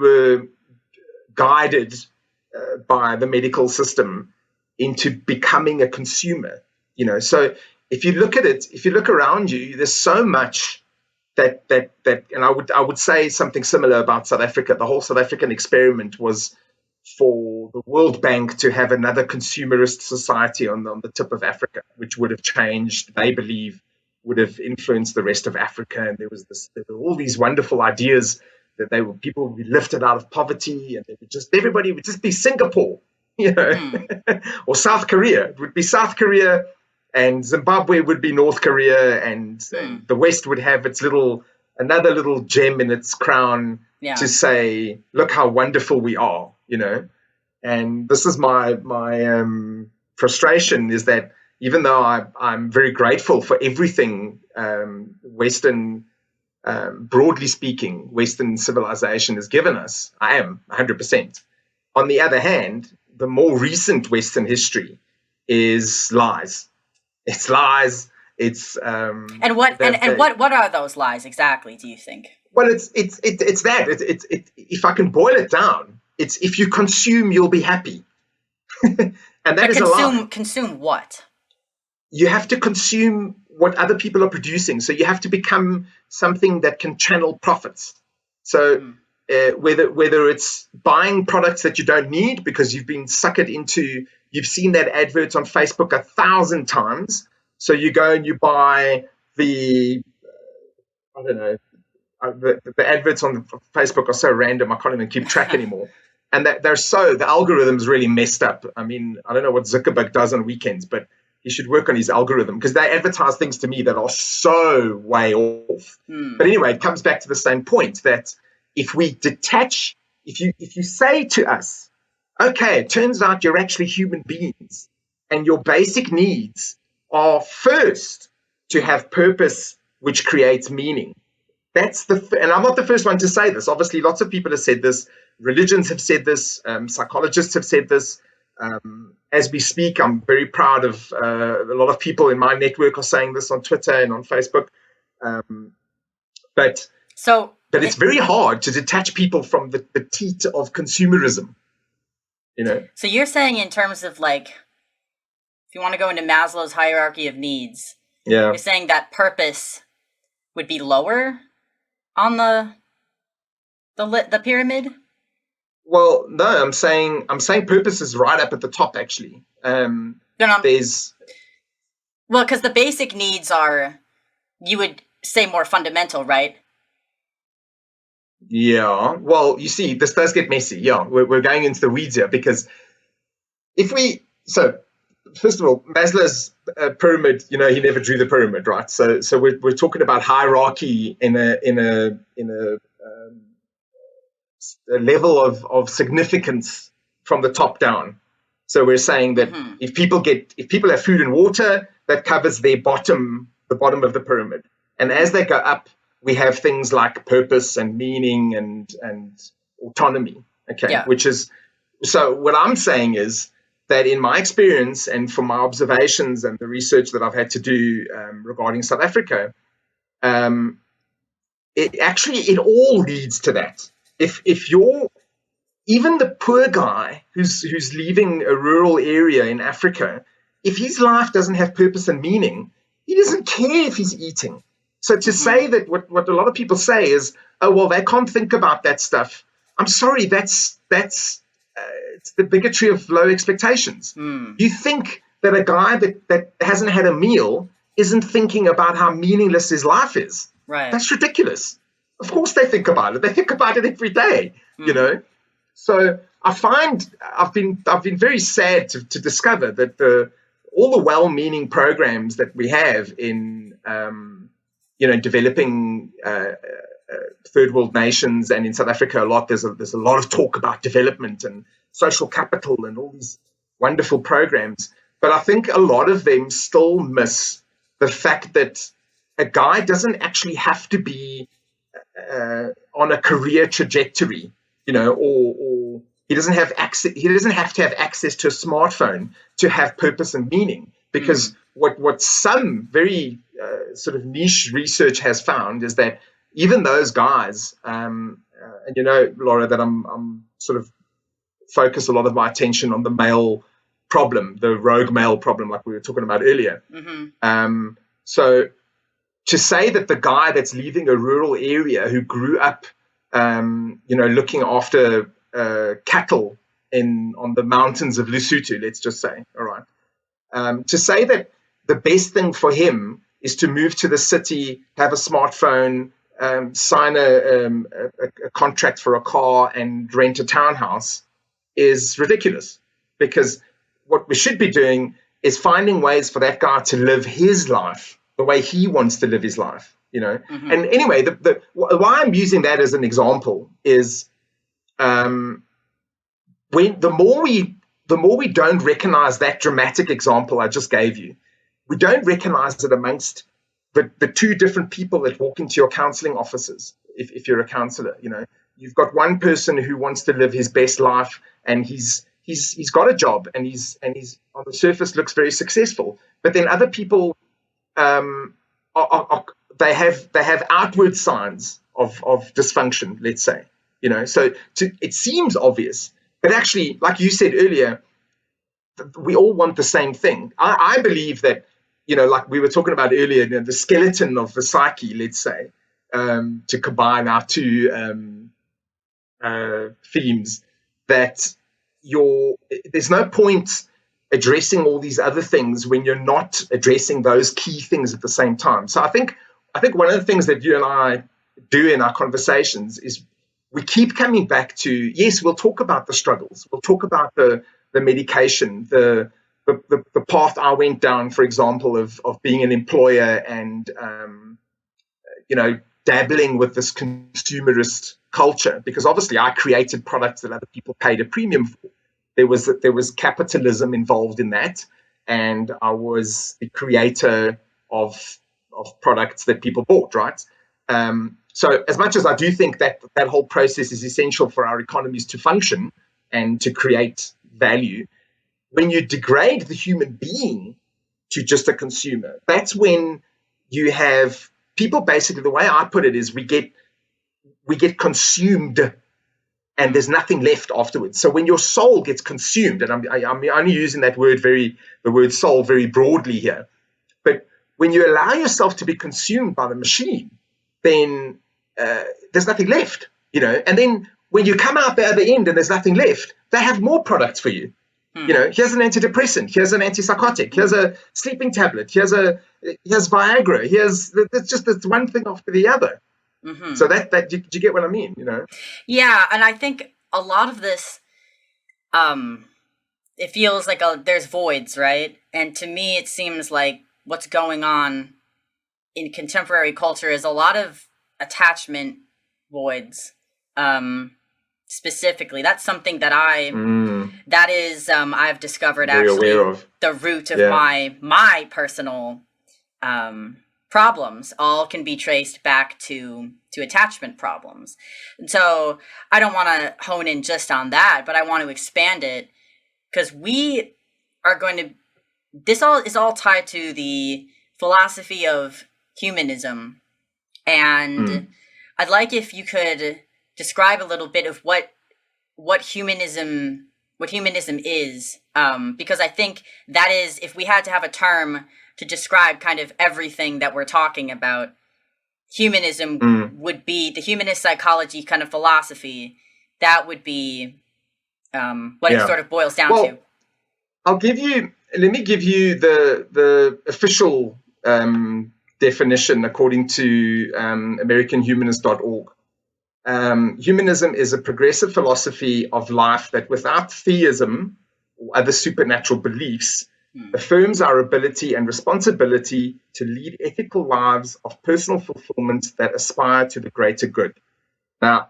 were guided by the medical system into becoming a consumer. So if you look at it, if you look around you, there's so much that and I would say something similar about South Africa. The whole South African experiment was for the World Bank to have another consumerist society on the tip of Africa, which would have changed, they believe, would have influenced the rest of Africa. And there were all these wonderful ideas that people would be lifted out of poverty, and everybody would just be Singapore, or South Korea. It would be South Korea, and Zimbabwe would be North Korea, and the West would have another little gem in its crown to say, look how wonderful we are, And this is my frustration, is that even though I'm very grateful for everything Western, broadly speaking, Western civilization has given us, I am 100%. On the other hand, the more recent Western history is lies. It's lies. It's and what are those lies exactly, do you think? Well, it's that. If I can boil it down, it's if you consume, you'll be happy, and that is a lie. Consume what? You have to consume what other people are producing. So you have to become something that can channel profits. So whether it's buying products that you don't need because you've been suckered into, you've seen that advert on Facebook 1,000 times. So you go and you buy the adverts on Facebook are so random, I can't even keep track anymore. And that the algorithm's really messed up. I mean, I don't know what Zuckerberg does on weekends, but he should work on his algorithm, because they advertise things to me that are so way off. But anyway, it comes back to the same point, that if we detach, if you say to us, okay, it turns out you're actually human beings, and your basic needs are first to have purpose, which creates meaning. And I'm not the first one to say this. Obviously, lots of people have said this. Religions have said this. Psychologists have said this. As we speak, I'm very proud of a lot of people in my network are saying this on Twitter and on Facebook. But it's very hard to detach people from the teat of consumerism. So you're saying, in terms of like if you want to go into Maslow's hierarchy of needs, you're saying that purpose would be lower on the pyramid. Well, no, I'm saying purpose is right up at the top, actually. Because the basic needs are, you would say, more fundamental, right? Yeah. Well, you see, this does get messy. Yeah, we're going into the weeds here, because first of all, Maslow's pyramid, he never drew the pyramid, right? So we're talking about hierarchy in a level of significance from the top down. So we're saying that if people have food and water, that covers the bottom of the pyramid. And as they go up, we have things like purpose and meaning and autonomy. Okay, yeah. Which is, so what I'm saying is that in my experience and from my observations and the research that I've had to do regarding South Africa, it all leads to that. If you're even the poor guy who's leaving a rural area in Africa, if his life doesn't have purpose and meaning, he doesn't care if he's eating. So to say that what a lot of people say is, oh, well, they can't think about that stuff. I'm sorry, that's it's the bigotry of low expectations. You think that a guy that hasn't had a meal isn't thinking about how meaningless his life is. Right. That's ridiculous. Of course they think about it. They think about it every day, So I find I've been very sad to discover that all the well-meaning programs that we have in developing third world nations, and in South Africa a lot, there's a lot of talk about development and social capital and all these wonderful programs. But I think a lot of them still miss the fact that a guy doesn't actually have to be on a career trajectory, or he doesn't have access. He doesn't have to have access to a smartphone to have purpose and meaning. Because what some very sort of niche research has found is that even those guys, and Laura, that I'm sort of focus a lot of my attention on the male problem, the rogue male problem, like we were talking about earlier. So to say that the guy that's leaving a rural area who grew up, looking after cattle on the mountains of Lesotho, let's just say, all right, to say that the best thing for him is to move to the city, have a smartphone, sign a contract for a car, and rent a townhouse is ridiculous. Because what we should be doing is finding ways for that guy to live his life the way he wants to live his life, And anyway, why I'm using that as an example is when the more we don't recognize that dramatic example I just gave you, we don't recognize it amongst the two different people that walk into your counseling offices. If you're a counselor, you've got one person who wants to live his best life, and he's got a job, and he's on the surface looks very successful. But then other people, they have outward signs of dysfunction, let's say, So it seems obvious, but actually, like you said earlier, we all want the same thing. I believe that, like we were talking about earlier, the skeleton of the psyche, let's say, to combine our two themes, that there's no point addressing all these other things when you're not addressing those key things at the same time. So I think one of the things that you and I do in our conversations is we keep coming back to, yes, we'll talk about the struggles, we'll talk about the medication, the path I went down, for example, of being an employer and dabbling with this consumerist culture, because obviously I created products that other people paid a premium for. There was capitalism involved in that, and I was the creator of products that people bought, right? So as much as I do think that whole process is essential for our economies to function and to create value, when you degrade the human being to just a consumer, that's when you have people, basically, the way I put it is we get consumed and there's nothing left afterwards. So when your soul gets consumed, and I'm only using the word soul very broadly here, but when you allow yourself to be consumed by the machine, then there's nothing left, and then when you come out the other end and there's nothing left, they have more products for you. Here's an antidepressant, here's an antipsychotic, here's a sleeping tablet, here's Viagra, it's just this one thing after the other. Mm-hmm. So that do you get what I mean? Yeah, and I think a lot of this, it feels like there's voids, right? And to me, it seems like what's going on in contemporary culture is a lot of attachment voids. Specifically, that's something that I've discovered very actually aware of. The root of my personal problems all can be traced back to attachment problems. And so I don't want to hone in just on that, but I want to expand it, because we are going to, this all is all tied to the philosophy of humanism. And I'd like if you could describe a little bit of what humanism is, because I think that is, if we had to have a term to describe kind of everything that we're talking about, humanism would be the humanist psychology kind of philosophy. That would be what it sort of boils down to. Let me give you the official definition according to AmericanHumanist.org. Humanism is a progressive philosophy of life that, without theism or other supernatural beliefs, affirms our ability and responsibility to lead ethical lives of personal fulfillment that aspire to the greater good. Now,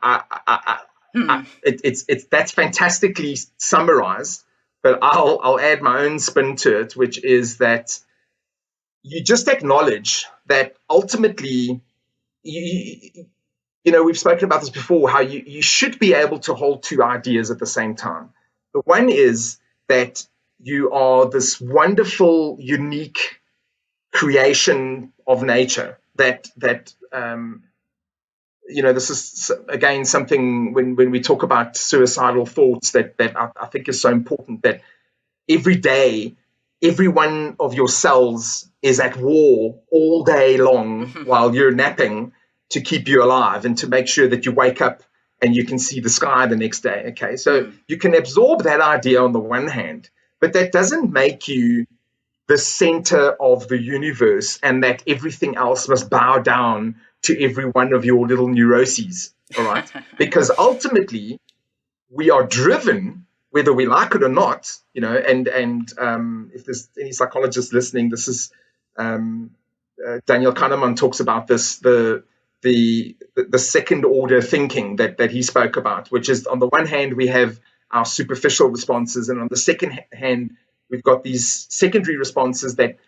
that's fantastically summarized, but I'll add my own spin to it, which is that you just acknowledge that ultimately, we've spoken about this before, how you should be able to hold two ideas at the same time. The one is that you are this wonderful, unique creation of nature that this is, again, something when we talk about suicidal thoughts that I think is so important, that every day, every one of your cells is at war all day long while you're napping to keep you alive and to make sure that you wake up and you can see the sky the next day. Okay, so you can absorb that idea on the one hand, but that doesn't make you the center of the universe and that everything else must bow down to every one of your little neuroses, all right? Because ultimately, we are driven, whether we like it or not, and if there's any psychologists listening, this is Daniel Kahneman talks about this, the second order thinking that he spoke about, which is, on the one hand, we have our superficial responses, and on the second hand, we've got these secondary responses that,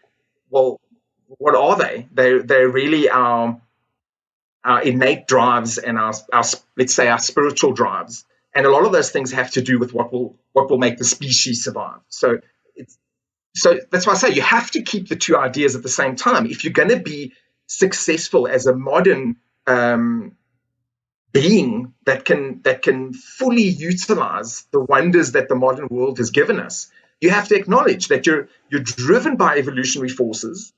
well, what are they? They're really our innate drives and our let's say our spiritual drives, and a lot of those things have to do with what will make the species survive. So that's why I say you have to keep the two ideas at the same time if you're going to be successful as a modern being that can fully utilize the wonders that the modern world has given us. You have to acknowledge that you're driven by evolutionary forces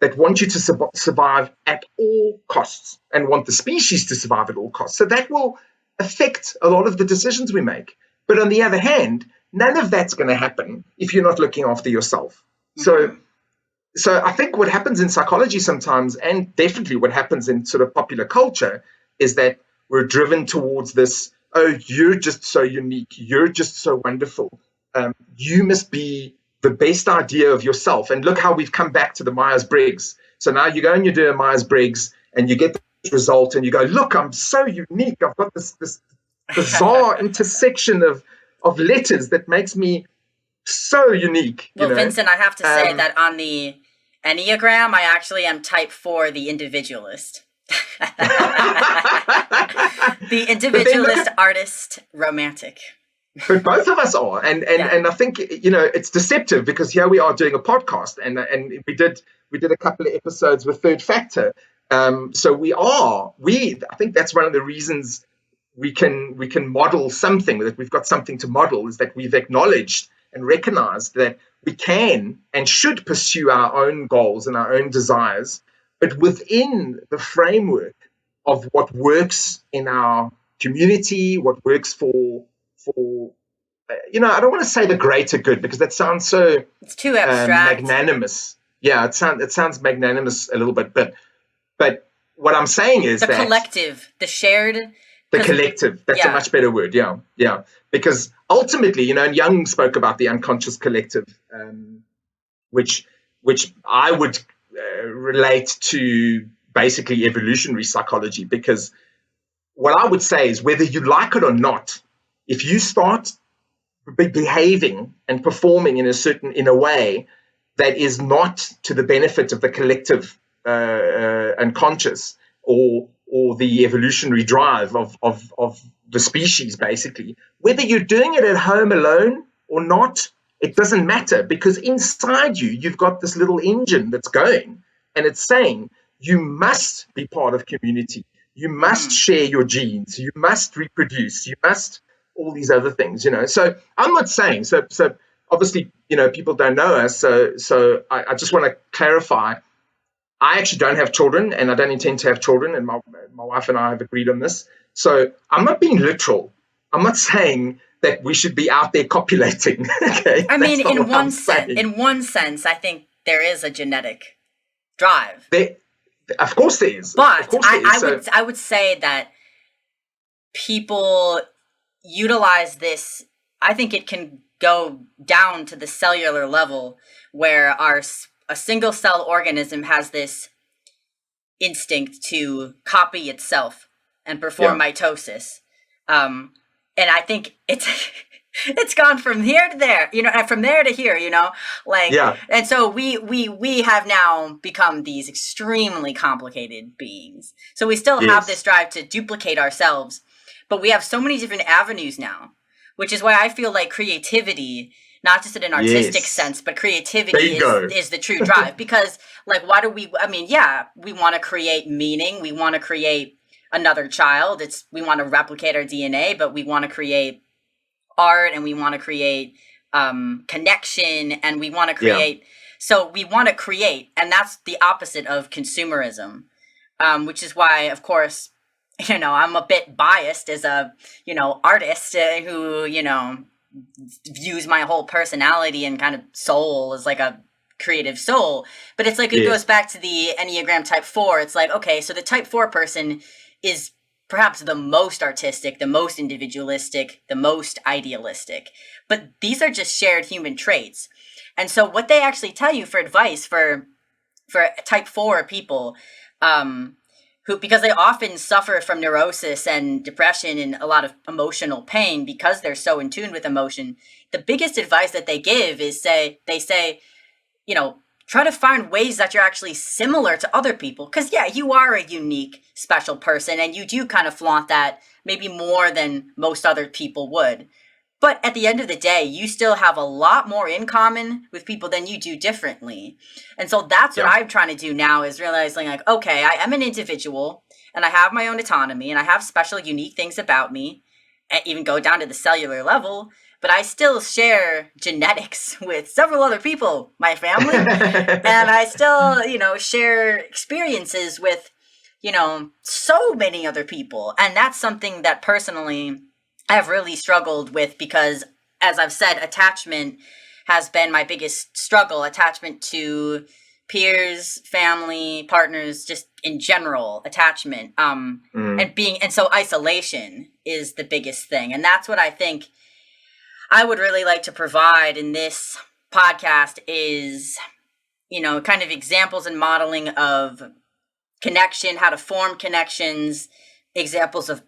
that want you to survive at all costs and want the species to survive at all costs. So that will affect a lot of the decisions we make. But on the other hand, none of that's going to happen if you're not looking after yourself. So I think what happens in psychology sometimes, and definitely what happens in sort of popular culture, is that we're driven towards this, oh, you're just so unique, you're just so wonderful. You must be the best idea of yourself. And look how we've come back to the Myers-Briggs. So now you go and you do a Myers-Briggs and you get the result and you go, look, I'm so unique. I've got this bizarre intersection of letters that makes me so unique. Well, Vincent, I have to say that on the Enneagram, I actually am type 4, the individualist. The individualist, artist, romantic. But both of us are, and I think it's deceptive, because here we are doing a podcast, and we did a couple of episodes with Third Factor. So I think that's one of the reasons we can model something, that we've got something to model, is that we've acknowledged and recognized that we can and should pursue our own goals and our own desires, but within the framework of what works in our community, what works for I don't want to say the greater good, because that sounds so, it's too abstract, magnanimous. Yeah, it sounds magnanimous a little bit, but what I'm saying is the that collective, the shared, the collective. That's a much better word. Yeah. Because ultimately, and Jung spoke about the unconscious collective, which I would relate to basically evolutionary psychology. Because what I would say is, whether you like it or not, if you start behaving and performing in a way that is not to the benefit of the collective unconscious, or the evolutionary drive of the species, basically, whether you're doing it at home alone or not, it doesn't matter, because inside you've got this little engine that's going, and it's saying you must be part of community, you must share your genes, you must reproduce, you must all these other things, So I'm not saying, so obviously, people don't know us, so I just want to clarify. I actually don't have children, and I don't intend to have children, and my wife and I have agreed on this. So I'm not being literal. I'm not saying that we should be out there copulating. Okay, I mean, in one sense, I think there is a genetic drive. Of course there is. But I would say that people utilize this. I think it can go down to the cellular level, where a single cell organism has this instinct to copy itself and perform mitosis. And I think it's gone from here to there, and from there to here, and so we have now become these extremely complicated beings. So we still have this drive to duplicate ourselves, but we have so many different avenues now, which is why I feel like creativity, not just in an artistic sense, but creativity is the true drive. Because, why do we want to create meaning. We want to create another child. We want to replicate our DNA, but we want to create art, and we want to create connection, and we want to create. Yeah. So we want to create, and that's the opposite of consumerism, which is why, of course, I'm a bit biased as a, artist who, views my whole personality and kind of soul as like a creative soul. But it's like, it goes back to the Enneagram type 4. It's like, okay, so the type 4 person is perhaps the most artistic, the most individualistic, the most idealistic. But these are just shared human traits. And so what they actually tell you for advice for type 4 people, who, because they often suffer from neurosis and depression and a lot of emotional pain because they're so in tune with emotion, the biggest advice that they give is they say, try to find ways that you're actually similar to other people. Because, you are a unique, special person, and you do kind of flaunt that maybe more than most other people would. But at the end of the day, you still have a lot more in common with people than you do differently. And so that's what I'm trying to do now, is realizing, like, okay, I am an individual, and I have my own autonomy, and I have special, unique things about me, and even go down to the cellular level, but I still share genetics with several other people, my family, and I still, share experiences with, so many other people. And that's something that personally I've really struggled with, because, as I've said, attachment has been my biggest struggle. Attachment to peers, family, partners, just in general, attachment. And so isolation is the biggest thing. And that's what I think I would really like to provide in this podcast is, kind of examples and modeling of connection, how to form connections, examples of,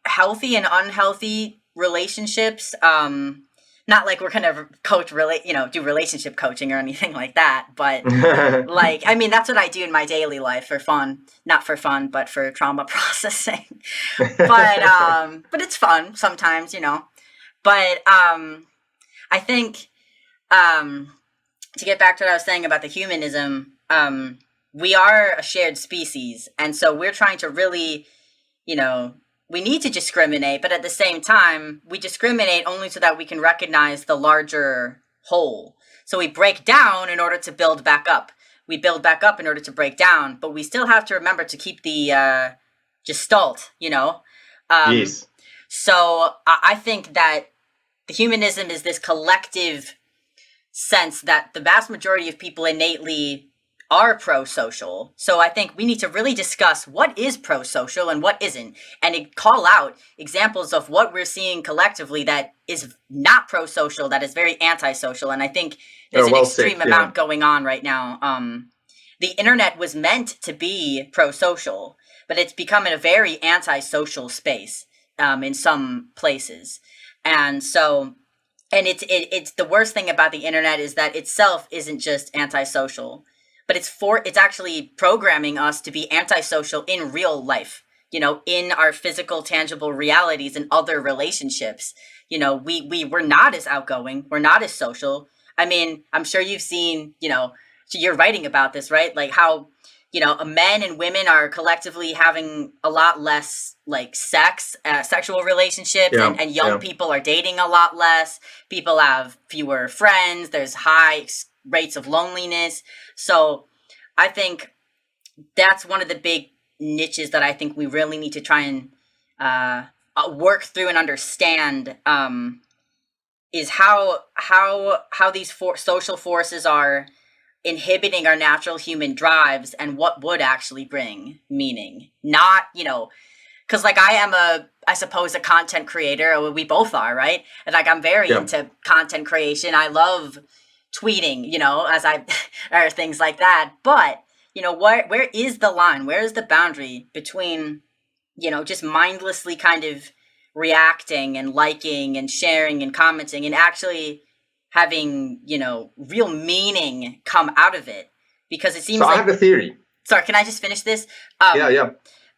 healthy and unhealthy relationships. Not like we're going to do relationship coaching or anything like that, but that's what I do in my daily life for fun, not for fun, but for trauma processing. But it's fun sometimes, but I think to get back to what I was saying about the humanism, we are a shared species. And so we're trying to really, we need to discriminate, but at the same time, we discriminate only so that we can recognize the larger whole. So we break down in order to build back up. We build back up in order to break down, but we still have to remember to keep the gestalt, Yes. So I think that the humanism is this collective sense that the vast majority of people innately are pro-social. So I think we need to really discuss what is pro-social and what isn't, and call out examples of what we're seeing collectively that is not pro-social, that is very anti-social. And I think there's an extreme amount going on right now. The internet was meant to be pro-social, but it's become a very anti-social space in some places. And so, and it's the worst thing about the internet is that itself isn't just antisocial, but it's actually programming us to be antisocial in real life, in our physical, tangible realities and other relationships. We're not as outgoing, we're not as social. I mean, I'm sure you've seen, so you're writing about this, right? Like how, men and women are collectively having a lot less like sexual relationships, and young people are dating a lot less. People have fewer friends. There's high rates of loneliness. So I think that's one of the big niches that I think we really need to try and work through and understand, is how these social forces are inhibiting our natural human drives and what would actually bring meaning. Not, because like I am I suppose a content creator. We both are, right? And like I'm very into content creation. I love tweeting, or things like that. But, where is the line? Where is the boundary between, just mindlessly kind of reacting and liking and sharing and commenting and actually having, real meaning come out of it? Because it seems I have a theory. Sorry, can I just finish this? Yeah.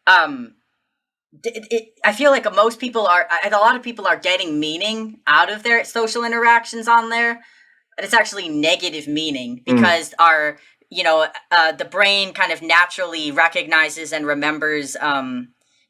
I feel like a lot of people are getting meaning out of their social interactions on there, but it's actually negative meaning because our, the brain kind of naturally recognizes and remembers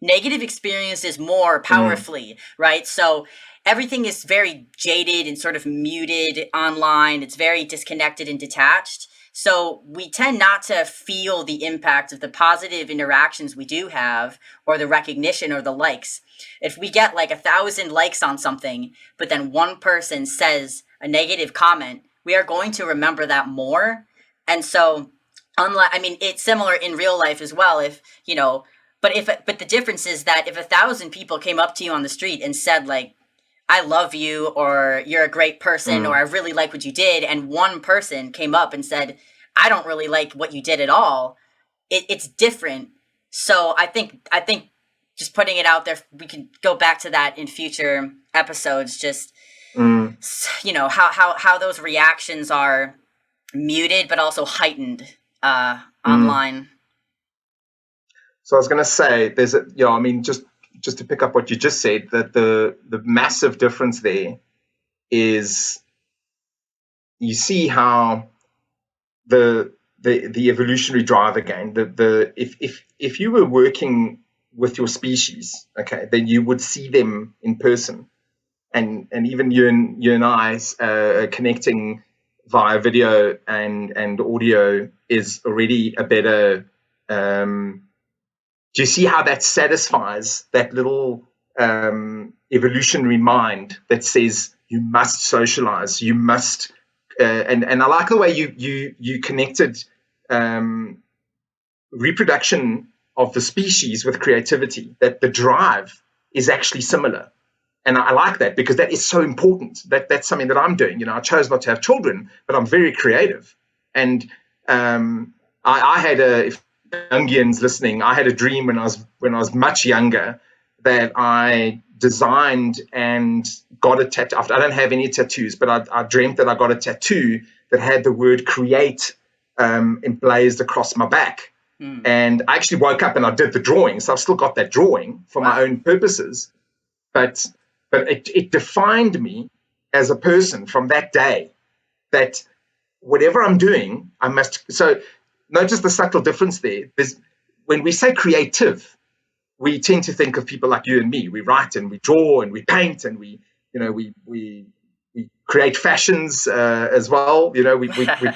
negative experiences more powerfully, right? So everything is very jaded and sort of muted online. It's very disconnected and detached. So we tend not to feel the impact of the positive interactions we do have, or the recognition or the likes. If we get like 1,000 likes on something, but then one person says a negative comment, we are going to remember that more. And so, it's similar in real life as well. But the difference is that if 1,000 people came up to you on the street and said like, I love you, or you're a great person, or I really like what you did, and one person came up and said, I don't really like what you did at all, it's different. So I think just putting it out there, we can go back to that in future episodes, just, how those reactions are muted, but also heightened online. So I was going to say, just to pick up what you just said, that the massive difference there is, you see how the evolutionary drive again, if you were working with your species, okay, then you would see them in person, and even you and I connecting via video and audio is already a better. Do you see how that satisfies that little evolutionary mind that says you must socialize, you must, and I like the way you connected reproduction of the species with creativity, that the drive is actually similar. And I like that because that is so important. That's something that I'm doing. I chose not to have children, but I'm very creative. And I had if Jungians listening, I had a dream when I was much younger that I designed and got a tattoo. I don't have any tattoos, but I dreamt that I got a tattoo that had the word create emblazed across my back. And I actually woke up and I did the drawing. So I've still got that drawing for my own purposes. But it defined me as a person from that day, that whatever I'm doing, I must. So notice the subtle difference there. When we say creative, we tend to think of people like you and me. We write and we draw and we paint and we create fashions as well. We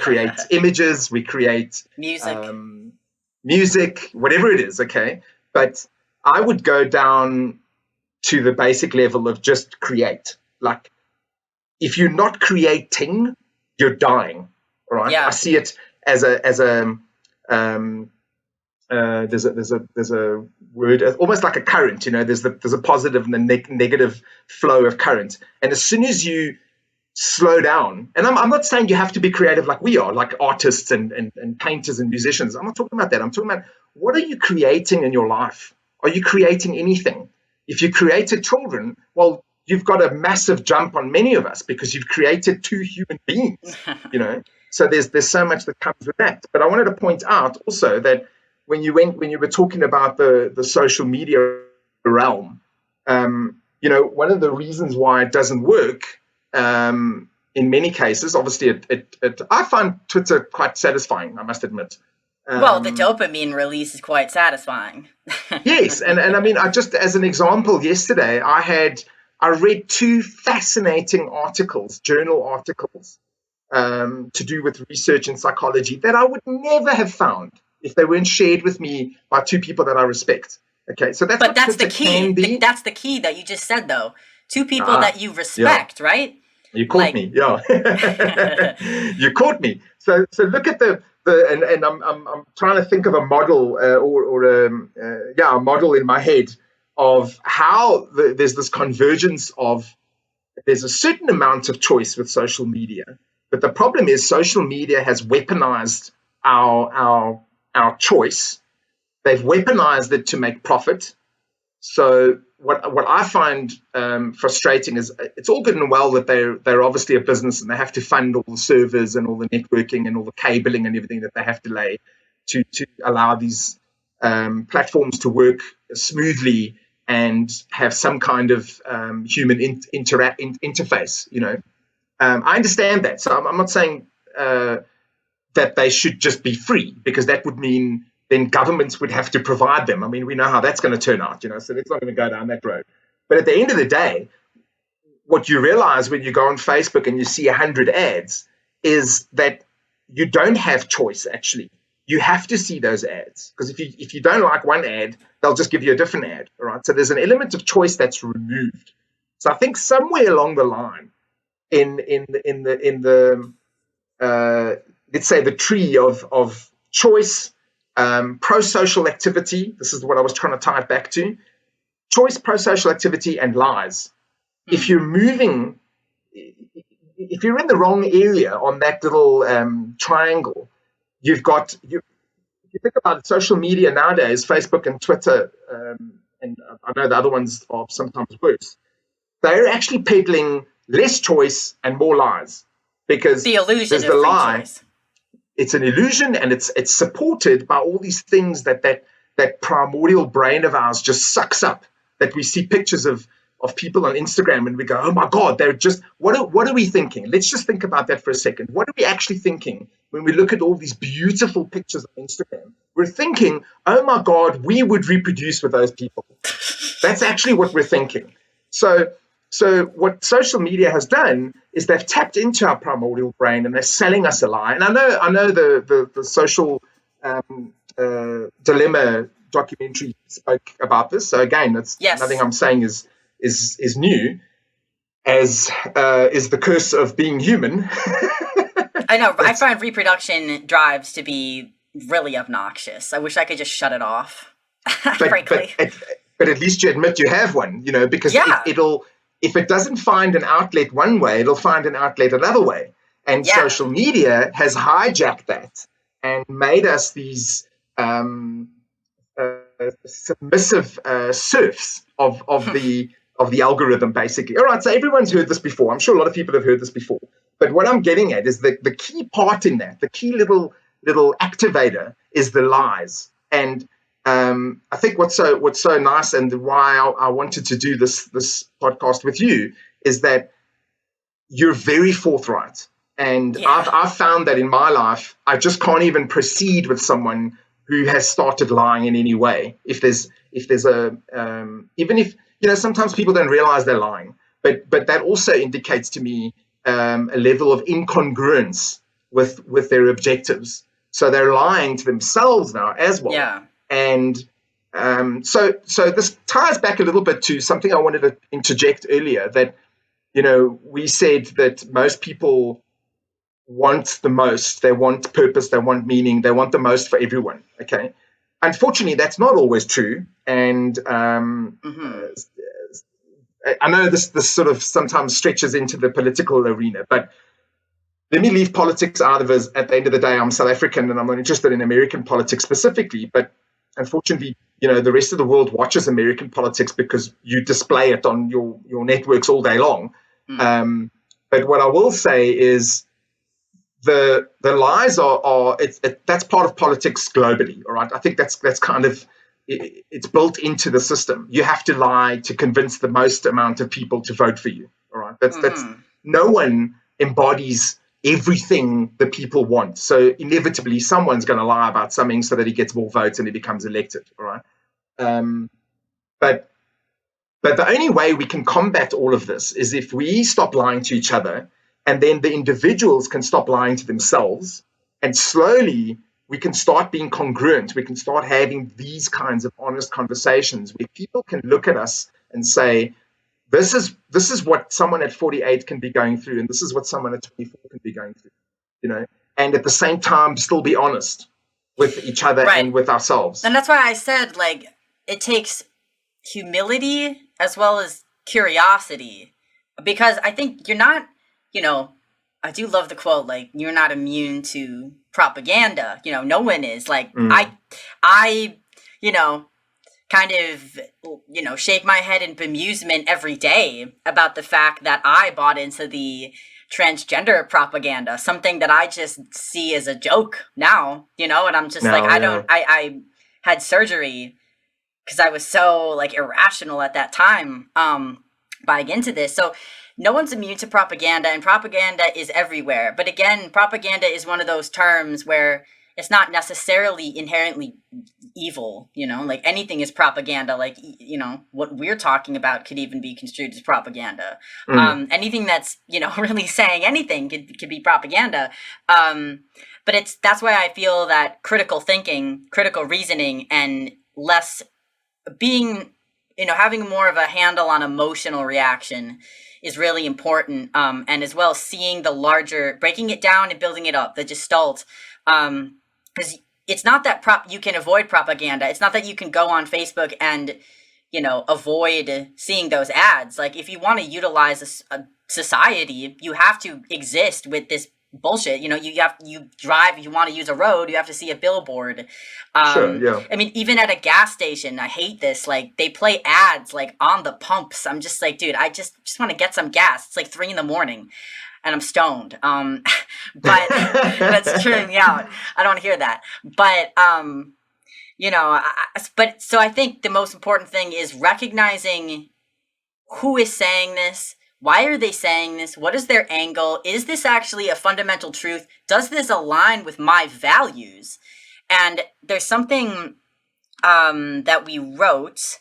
create images, we create music, whatever it is. Okay, but I would go down to the basic level of just create. Like, if you're not creating, you're dying. All right. Yeah. I see it as there's a word, almost like a current. There's a positive and a negative flow of current. And as soon as you slow down, and I'm not saying you have to be creative like we are, like artists and painters and musicians. I'm not talking about that. I'm talking about, what are you creating in your life? Are you creating anything? If you created children, well, you've got a massive jump on many of us because you've created 2 human beings, So there's so much that comes with that. But I wanted to point out also that when you were talking about the social media realm, one of the reasons why it doesn't work, in many cases, obviously, I find Twitter quite satisfying, I must admit. Well, the dopamine release is quite satisfying. Yes, and I mean, I just, as an example, yesterday I read 2 fascinating articles, journal articles, to do with research in psychology that I would never have found if they weren't shared with me by 2 people that I respect. Okay, so that's the key. That's the key that you just said, though. 2 people that you respect, right? You caught me, yeah. You caught me. So look at and I'm trying to think of a model a model in my head of how there's this convergence of, there's a certain amount of choice with social media, but the problem is social media has weaponized our choice. They've weaponized it to make profit. So what I find frustrating is, it's all good and well that they're obviously a business and they have to fund all the servers and all the networking and all the cabling and everything that they have to lay to allow these platforms to work smoothly and have some kind of human interface. I understand that. So I'm not saying that they should just be free, because that would mean then governments would have to provide them. I mean, we know how that's going to turn out, so let's not even go down that road. But at the end of the day, what you realize when you go on Facebook and you see 100 ads is that you don't have choice, actually. You have to see those ads, because if you don't like one ad, they'll just give you a different ad, all right? So there's an element of choice that's removed. So I think somewhere along the line, in the let's say the tree of choice, pro-social activity, this is what I was trying to tie it back to, choice, pro-social activity, and lies. If you're in the wrong area on that little triangle, you think about social media nowadays, Facebook and Twitter, and I know the other ones are sometimes worse, they're actually peddling less choice and more lies, because the illusion there's of the free lie. Choice. It's an illusion, and it's supported by all these things that primordial brain of ours just sucks up. That we see pictures of people on Instagram and we go, oh my God, they're just, what are we thinking? Let's just think about that for a second. What are we actually thinking when we look at all these beautiful pictures on Instagram? We're thinking, oh my God, we would reproduce with those people. That's actually what we're thinking. So what social media has done is they've tapped into our primordial brain and they're selling us a lie. And I know the social dilemma documentary spoke about this. So again, nothing I'm saying is new, as is the curse of being human. I know. I find reproduction drives to be really obnoxious. I wish I could just shut it off. Frankly, but at least you admit you have one, because if it doesn't find an outlet one way, it'll find an outlet another way. And social media has hijacked that and made us these submissive serfs of the algorithm, basically. All right, so everyone's heard this before. I'm sure a lot of people have heard this before. But what I'm getting at is the key part in that, the key little activator, is the lies. And I think what's so nice, and why I wanted to do this podcast with you, is that you're very forthright. And I've found that in my life, I just can't even proceed with someone who has started lying in any way. If there's if there's even if, sometimes people don't realize they're lying, but that also indicates to me a level of incongruence with their objectives. So they're lying to themselves now as well. Yeah. And so this ties back a little bit to something I wanted to interject earlier, that, we said that most people want the most. They want purpose, they want meaning, they want the most for everyone. Okay. Unfortunately, that's not always true. And I know this sort of sometimes stretches into the political arena, but let me leave politics out of it. At the end of the day, I'm South African and I'm not interested in American politics specifically, but unfortunately, the rest of the world watches American politics because you display it on your networks all day long. But what I will say is the lies are that's part of politics globally. All right. I think that's kind of, it's built into the system. You have to lie to convince the most amount of people to vote for you. All right. That's no one embodies everything the people want. So inevitably someone's going to lie about something so that he gets more votes and he becomes elected. All right. But the only way we can combat all of this is if we stop lying to each other, and then the individuals can stop lying to themselves, and slowly we can start being congruent. We can start having these kinds of honest conversations where people can look at us and say, this is what someone at 48 can be going through, and this is what someone at 24 can be going through, and at the same time still be honest with each other and with ourselves. And that's why I said, it takes humility as well as curiosity, because I think you're not, I do love the quote, you're not immune to propaganda. No one is. I kind of, shake my head in bemusement every day about the fact that I bought into the transgender propaganda, something that I just see as a joke now, and I'm just I had surgery because I was so irrational at that time, buying into this. So no one's immune to propaganda, and propaganda is everywhere. But again, propaganda is one of those terms where it's not necessarily inherently evil, anything is propaganda. What we're talking about could even be construed as propaganda. Anything that's, really saying anything could be propaganda. But that's why I feel that critical thinking, critical reasoning, and less being, having more of a handle on emotional reaction is really important. And as well, seeing the larger, breaking it down and building it up, the gestalt. Because it's not that you can avoid propaganda. It's not that you can go on Facebook and, avoid seeing those ads. If you want to utilize a society, you have to exist with this bullshit. You drive, if you want to use a road, you have to see a billboard. Sure, yeah. I mean, even at a gas station, I hate this. They play ads on the pumps. I'm just dude, I just want to get some gas. It's 3 a.m. and I'm stoned. But that's tripping me out. I don't want to hear that. But so I think the most important thing is recognizing who is saying this. Why are they saying this? What is their angle? Is this actually a fundamental truth? Does this align with my values? And there's something that we wrote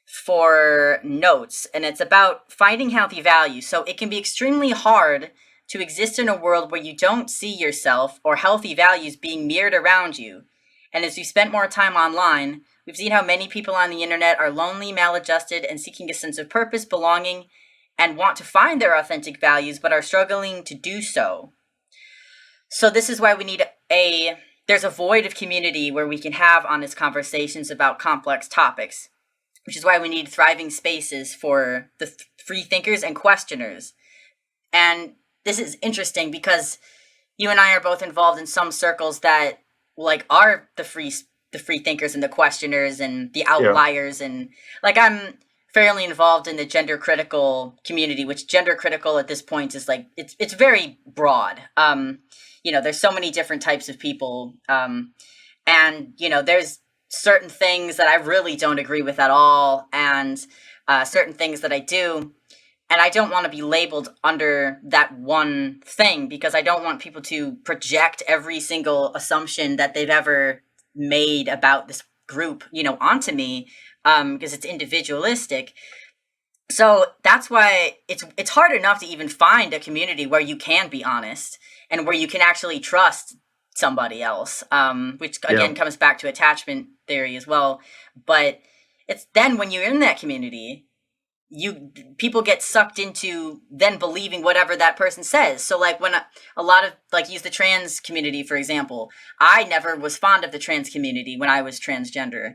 for notes, and it's about finding healthy values. So it can be extremely hard to exist in a world where you don't see yourself or healthy values being mirrored around you. And as we spent more time online, we've seen how many people on the internet are lonely, maladjusted, and seeking a sense of purpose, belonging, and want to find their authentic values, but are struggling to do so. So this is why we need there's a void of community where we can have honest conversations about complex topics, which is why we need thriving spaces for the free thinkers and questioners. And this is interesting because you and I are both involved in some circles that are the free thinkers and the questioners and the outliers. Yeah. And I'm fairly involved in the gender critical community, which gender critical at this point is it's very broad. There's so many different types of people. And there's certain things that I really don't agree with at all. And certain things that I do. And I don't want to be labeled under that one thing because I don't want people to project every single assumption that they've ever made about this group, onto me, because it's individualistic. So that's why it's hard enough to even find a community where you can be honest and where you can actually trust somebody else, which again comes back to attachment theory as well. But it's then when you're in that community, people get sucked into then believing whatever that person says. So like when a lot of, like, use the trans community, for example, I never was fond of the trans community when I was transgender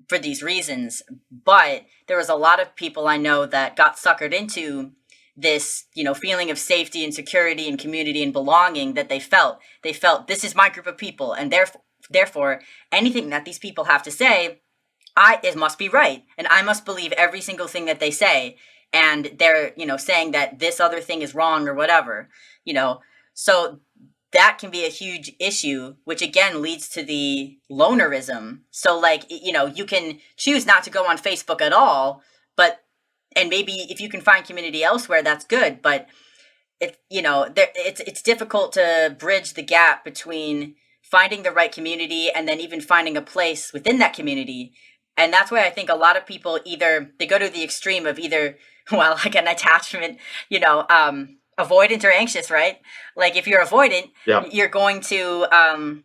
for these reasons, but there was a lot of people I know that got suckered into this, feeling of safety and security and community and belonging that they felt this is my group of people, and therefore anything that these people have to say, it must be right, and I must believe every single thing that they say, and they're, saying that this other thing is wrong or whatever, so that can be a huge issue, which again leads to the lonerism. So like, you can choose not to go on Facebook at all, and maybe if you can find community elsewhere, that's good, but it's difficult to bridge the gap between finding the right community and then even finding a place within that community. And that's why I think a lot of people they go to the extreme of either, well, like an attachment, avoidant or anxious, right? Like if you're avoidant, you're going to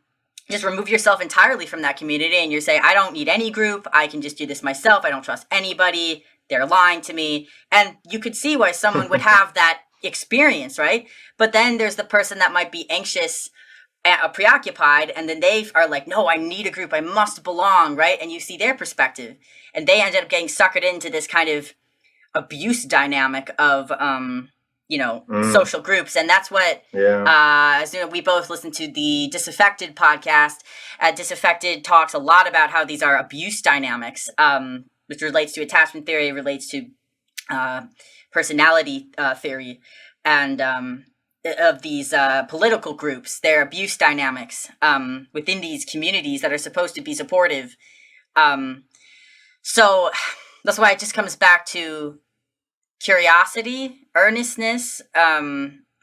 just remove yourself entirely from that community, and you say, I don't need any group. I can just do this myself. I don't trust anybody. They're lying to me. And you could see why someone would have that experience, right? But then there's the person that might be anxious, preoccupied, and then they are like, no, I need a group. I must belong, right? And you see their perspective, and they ended up getting suckered into this kind of abuse dynamic of social groups. And that's what as we both listen to the Disaffected podcast. Disaffected talks a lot about how these are abuse dynamics, which relates to attachment theory, relates to personality theory, and of these political groups, their abuse dynamics within these communities that are supposed to be supportive. So that's why it just comes back to curiosity, earnestness,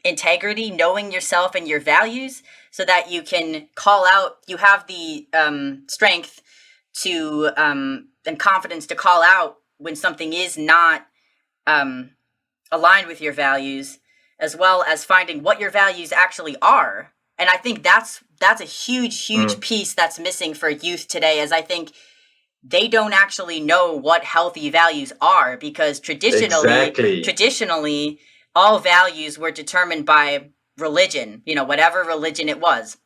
integrity, knowing yourself and your values, so that you can call out, you have the strength to and confidence to call out when something is not aligned with your values, as well as finding what your values actually are. And I think that's a huge piece that's missing for youth today, as I think they don't actually know what healthy values are, because traditionally all values were determined by religion, whatever religion it was.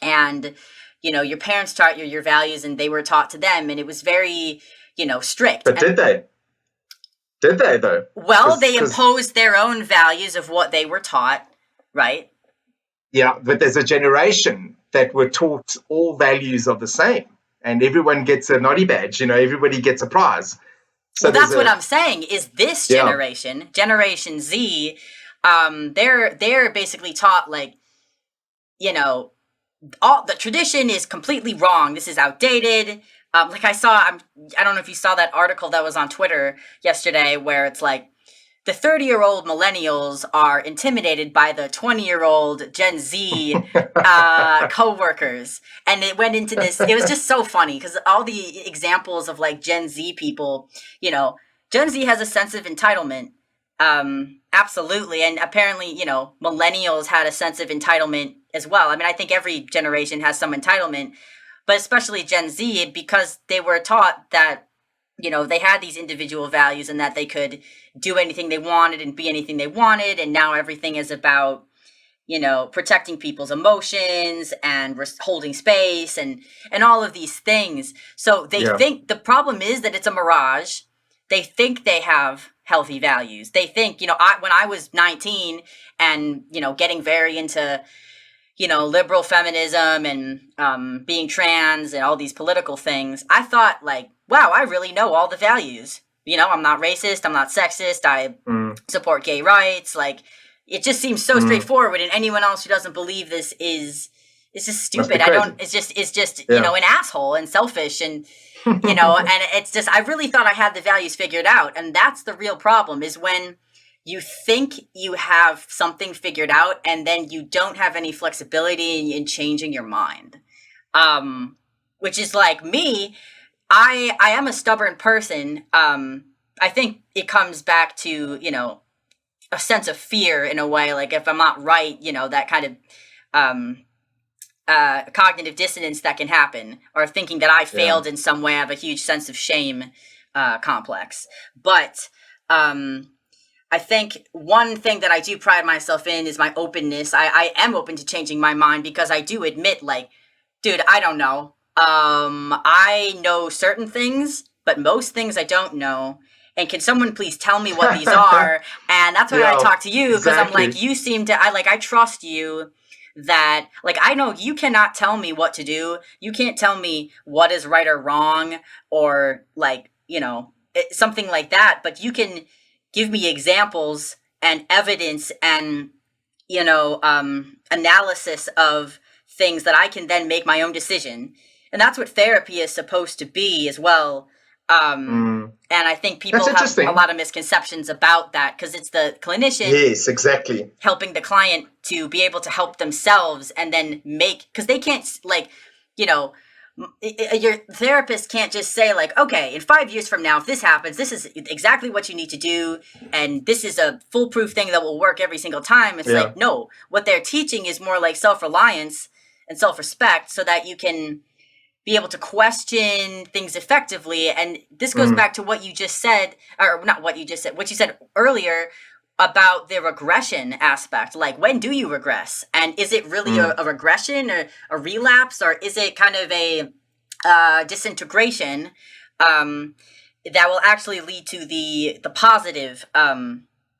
And, your parents taught you your values, and they were taught to them, and it was very, strict. But did they? Did they, though? Well, they imposed their own values of what they were taught, right? Yeah, but there's a generation that were taught all values are the same, and everyone gets a naughty badge, everybody gets a prize. So well, that's what I'm saying, is this generation, Generation Z, they're basically taught, like, all the tradition is completely wrong. This is outdated. Like I don't know if you saw that article that was on Twitter yesterday, where it's like, the 30-year-old millennials are intimidated by the 20-year-old Gen Z co-workers. And it went into this, it was just so funny, because all the examples of like Gen Z people, Gen Z has a sense of entitlement. Absolutely. And apparently, millennials had a sense of entitlement as well. I mean, I think every generation has some entitlement, but especially Gen Z, because they were taught that, they had these individual values and that they could do anything they wanted and be anything they wanted. And now everything is about, protecting people's emotions and holding space and all of these things. So they think the problem is that it's a mirage. They think they have healthy values. They think, when I was 19 and, getting very into, liberal feminism and being trans and all these political things, I thought, like, wow, I really know all the values. I'm not racist. I'm not sexist. I support gay rights. Like, it just seems so straightforward. And anyone else who doesn't believe this is just stupid. It's just an asshole and selfish. And, and it's just, I really thought I had the values figured out. And that's the real problem, is when you think you have something figured out and then you don't have any flexibility in changing your mind. Which is like me. I am a stubborn person. I think it comes back to, a sense of fear in a way. Like if I'm not right, that kind of cognitive dissonance that can happen, or thinking that I failed in some way. I have a huge sense of shame complex. But I think one thing that I do pride myself in is my openness. I am open to changing my mind, because I do admit, like, dude, I don't know. I know certain things, but most things I don't know. And can someone please tell me what these are? And that's why I talk to you, because exactly. I'm like, you seem to, I trust you, that, like, I know you cannot tell me what to do. You can't tell me what is right or wrong, or like, something like that. But you can give me examples and evidence and, analysis of things that I can then make my own decision. And that's what therapy is supposed to be as well. And I think people have a lot of misconceptions about that, because it's the clinician, yes, exactly, helping the client to be able to help themselves, and then because they can't, like, your therapist can't just say, like, okay, in 5 years from now, if this happens, this is exactly what you need to do, and this is a foolproof thing that will work every single time. It's like, no, what they're teaching is more like self-reliance and self-respect, so that you can be able to question things effectively. And this goes back to what you just said, or not what you just said, what you said earlier about the regression aspect. Like, when do you regress? And is it really a regression, or a relapse, or is it kind of a disintegration that will actually lead to the positive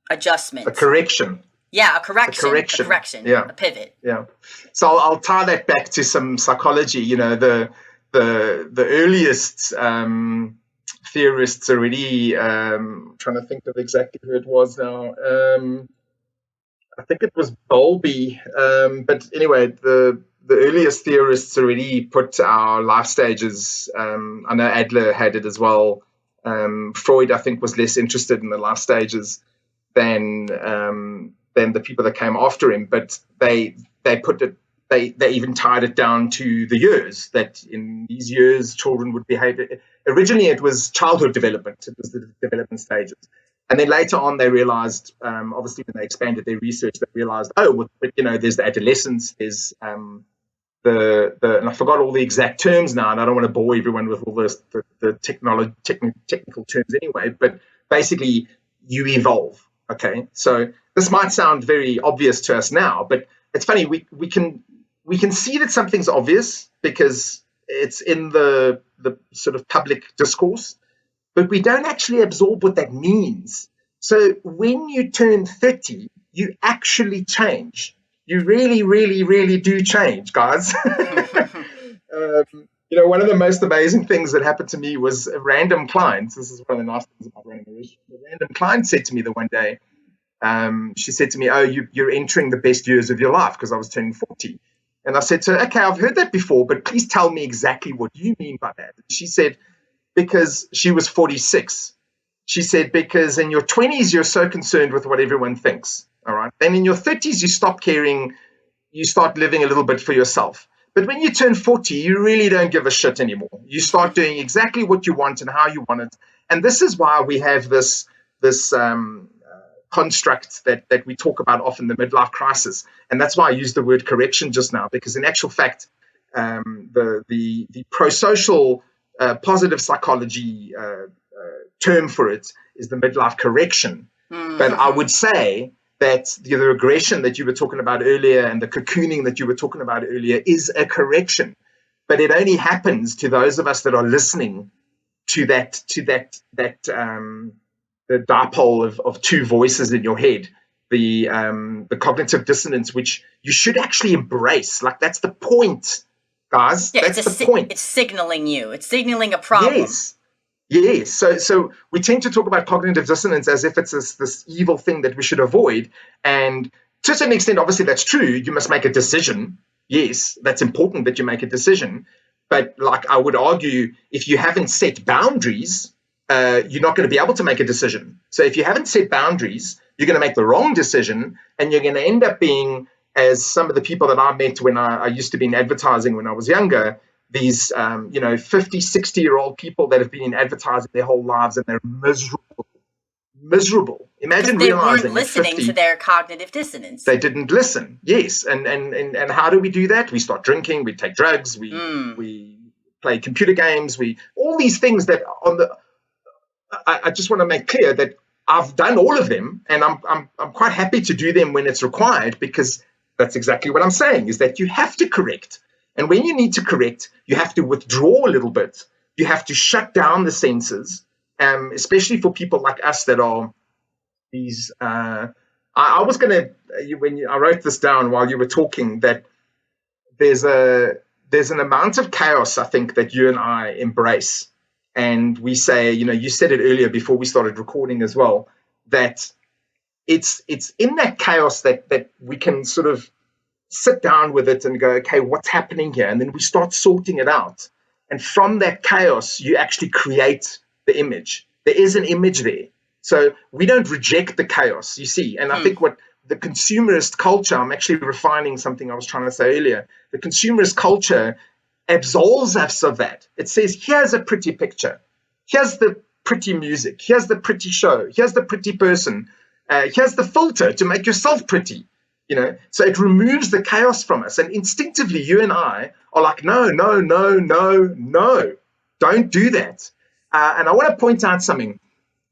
adjustment? A correction. Yeah, a correction. Yeah. A pivot. Yeah. So I'll tie that back to some psychology. The earliest theorists already, trying to think of exactly who it was now. I think it was Bowlby. But anyway, the earliest theorists already put our life stages. I know Adler had it as well. Freud, I think, was less interested in the life stages than the people that came after him. But they put it. They even tied it down to the years, that in these years children would behave. Originally, it was childhood development. It was the development stages. And then later on, they realized, obviously, when they expanded their research, they realized, there's the adolescence, there's and I forgot all the exact terms now, and I don't want to bore everyone with all the technical terms anyway, but basically, you evolve, okay? So this might sound very obvious to us now, but it's funny, we can see that something's obvious because it's in the sort of public discourse, but we don't actually absorb what that means. So when you turn 30, you actually change. You really, really, really do change, guys. One of the most amazing things that happened to me was a random client. This is one of the nice things about running a restaurant. A random client said to me the one day, she said to me, "Oh, you're entering the best years of your life," because I was turning 40. And I said to her, "Okay, I've heard that before, but please tell me exactly what you mean by that." She said, because she was 46. She said, because in your 20s, you're so concerned with what everyone thinks. All right. Then in your 30s, you stop caring. You start living a little bit for yourself. But when you turn 40, you really don't give a shit anymore. You start doing exactly what you want and how you want it. And this is why we have this construct that we talk about often, the midlife crisis. And that's why I used the word correction just now, because in actual fact, the pro-social positive psychology term for it is the midlife correction. But I would say that the regression that you were talking about earlier and the cocooning that you were talking about earlier is a correction. But it only happens to those of us that are listening to the dipole of two voices in your head, the cognitive dissonance, which you should actually embrace. Like, that's the point, guys. Yeah, that's the point. It's signaling you. It's signaling a problem. Yes. So we tend to talk about cognitive dissonance as if it's this evil thing that we should avoid. And to a certain extent, obviously, that's true. You must make a decision. Yes, that's important that you make a decision. But like I would argue, if you haven't set boundaries, you're not going to be able to make a decision. So if you haven't set boundaries, you're going to make the wrong decision, and you're going to end up being, as some of the people that I met when I used to be in advertising when I was younger, these 50, 60-year-old people that have been in advertising their whole lives and they're miserable. Imagine they realizing weren't listening 50, to their cognitive dissonance. They didn't listen. Yes, and how do we do that? We start drinking, we take drugs, we play computer games, all these things that I just want to make clear that I've done all of them, and I'm quite happy to do them when it's required, because that's exactly what I'm saying, is that you have to correct. And when you need to correct, you have to withdraw a little bit. You have to shut down the senses, especially for people like us that are these. I was going to, I wrote this down while you were talking, that there's an amount of chaos, I think, that you and I embrace. And we say, you said it earlier before we started recording as well, that it's in that chaos that we can sort of sit down with it and go, okay, what's happening here? And then we start sorting it out. And from that chaos, you actually create the image. There is an image there. So we don't reject the chaos, you see. And I think what the consumerist culture, I'm actually refining something I was trying to say earlier. The consumerist culture absolves us of that. It says, here's a pretty picture. Here's the pretty music. Here's the pretty show. Here's the pretty person. Here's the filter to make yourself pretty. So it removes the chaos from us. And instinctively, you and I are like, no, don't do that. And I want to point out something.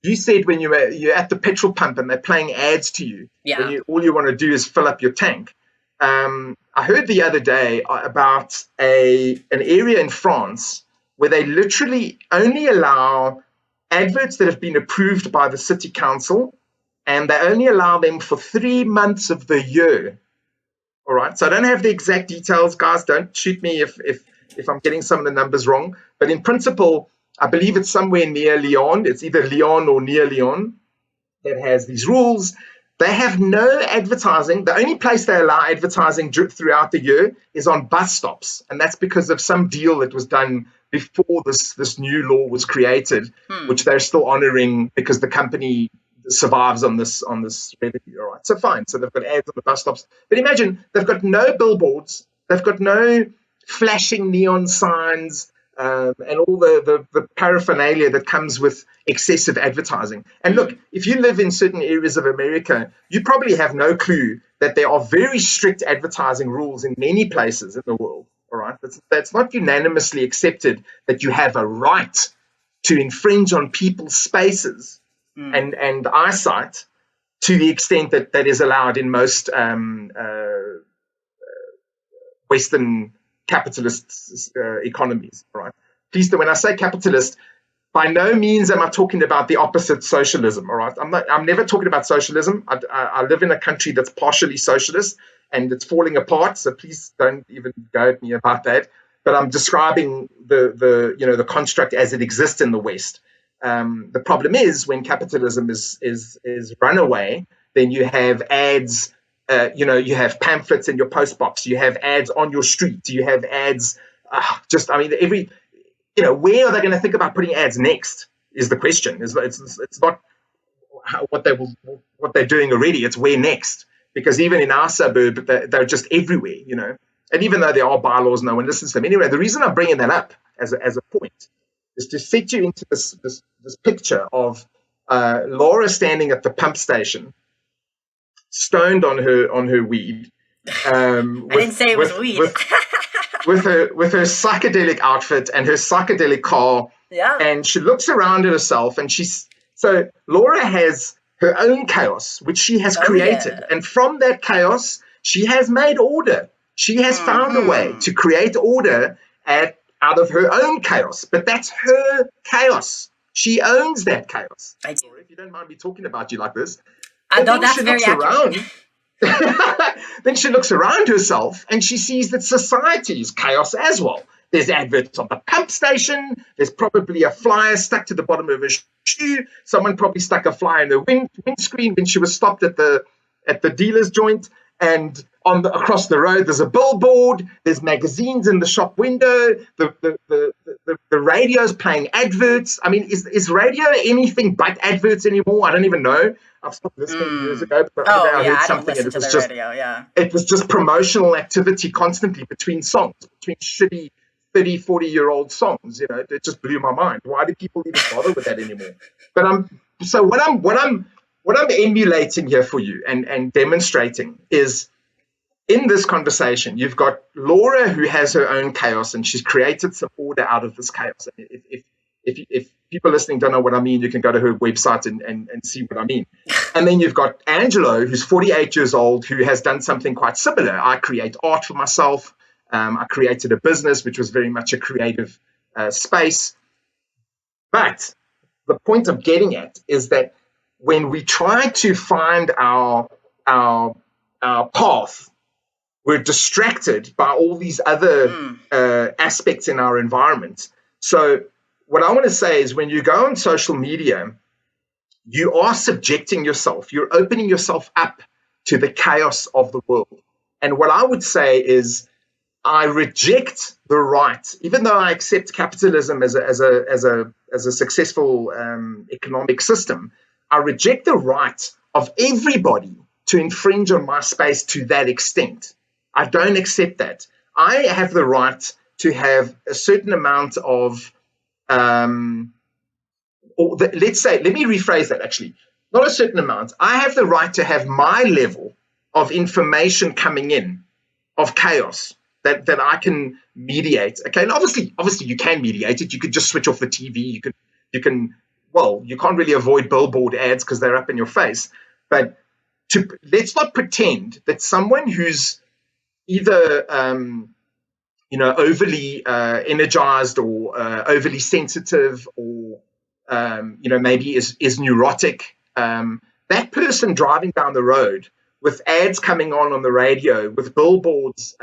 You said when you're at the petrol pump and they're playing ads to you, when all you want to do is fill up your tank. I heard the other day about an area in France where they literally only allow adverts that have been approved by the city council, and they only allow them for 3 months of the year. All right. So I don't have the exact details, guys. Don't shoot me if I'm getting some of the numbers wrong. But in principle, I believe it's somewhere near Lyon. It's either Lyon or near Lyon that has these rules. They have no advertising. The only place they allow advertising throughout the year is on bus stops. And that's because of some deal that was done before this new law was created, which they're still honoring because the company survives on this revenue. All right, so fine. So they've got ads on the bus stops. But imagine they've got no billboards. They've got no flashing neon signs, and all the paraphernalia that comes with excessive advertising. And look, if you live in certain areas of America, you probably have no clue that there are very strict advertising rules in many places in the world. All right, that's not unanimously accepted that you have a right to infringe on people's spaces and eyesight to the extent that is allowed in most Western capitalist economies, right? Please, when I say capitalist, by no means am I talking about the opposite socialism, all right? I'm never talking about socialism. I live in a country that's partially socialist and it's falling apart, so please don't even go at me about that. But I'm describing the construct as it exists in the West. The problem is when capitalism is run away, then you have ads. You have pamphlets in your post box. You have ads on your street. You have ads. Where are they going to think about putting ads next? Is the question. It's not what they're doing already. It's where next. Because even in our suburb, they're just everywhere. And even though there are bylaws, no one listens to them. Anyway, the reason I'm bringing that up as a point is to set you into this picture of Laura standing at the pump station, stoned on her weed. I didn't say it was weed. with her psychedelic outfit and her psychedelic car. Yeah. And she looks around at herself, and so Laura has her own chaos, which she has created. Yeah. And from that chaos, she has made order. She has found a way to create order out of her own chaos. But that's her chaos. She owns that chaos. I do. If you don't mind me talking about you like this. I know that's very accurate. Then she looks around herself and she sees that society is chaos as well. There's adverts on the pump station. There's probably a flyer stuck to the bottom of her shoe. Someone probably stuck a flyer in the windscreen when she was stopped at the dealer's joint. And across the road, there's a billboard. There's magazines in the shop window. The radio's playing adverts. I mean, is radio anything but adverts anymore? I don't even know. I've stopped listening years ago. But I heard something, and it was just promotional activity constantly between songs, between shitty 30, 40-year-old songs. It just blew my mind. Why do people even bother with that anymore? But what I'm emulating here for you and demonstrating is, in this conversation, you've got Laura, who has her own chaos, and she's created some order out of this chaos. If people listening don't know what I mean, you can go to her website and see what I mean. And then you've got Angelo, who's 48 years old, who has done something quite similar. I create art for myself. I created a business, which was very much a creative space. But the point I'm getting at is that when we try to find our path, we're distracted by all these other aspects in our environment. So what I want to say is, when you go on social media, you are subjecting yourself. You're opening yourself up to the chaos of the world. And what I would say is, I reject the right, even though I accept capitalism as a successful economic system, I reject the right of everybody to infringe on my space to that extent. I don't accept that. I have the right to have a certain amount of, let me rephrase that actually, not a certain amount. I have the right to have my level of information coming in, of chaos, that I can mediate. Okay, and obviously you can mediate it. You could just switch off the TV. You can. Well, you can't really avoid billboard ads because they're up in your face. But let's not pretend that someone who's either overly energized or overly sensitive, or maybe is neurotic. That person driving down the road with ads coming on the radio, with billboards,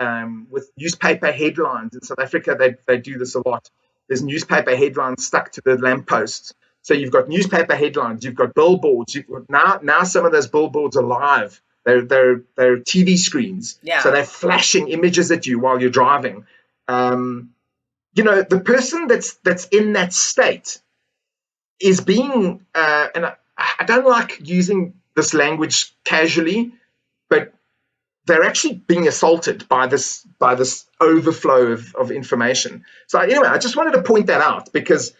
with newspaper headlines. In South Africa, they do this a lot. There's newspaper headlines stuck to the lampposts. So you've got newspaper headlines, you've got billboards. You've got now some of those billboards are live. They're TV screens. Yeah. So they're flashing images at you while you're driving. The person that's in that state is being, and I don't like using this language casually, but they're actually being assaulted by this overflow of information. So anyway, I just wanted to point that out, because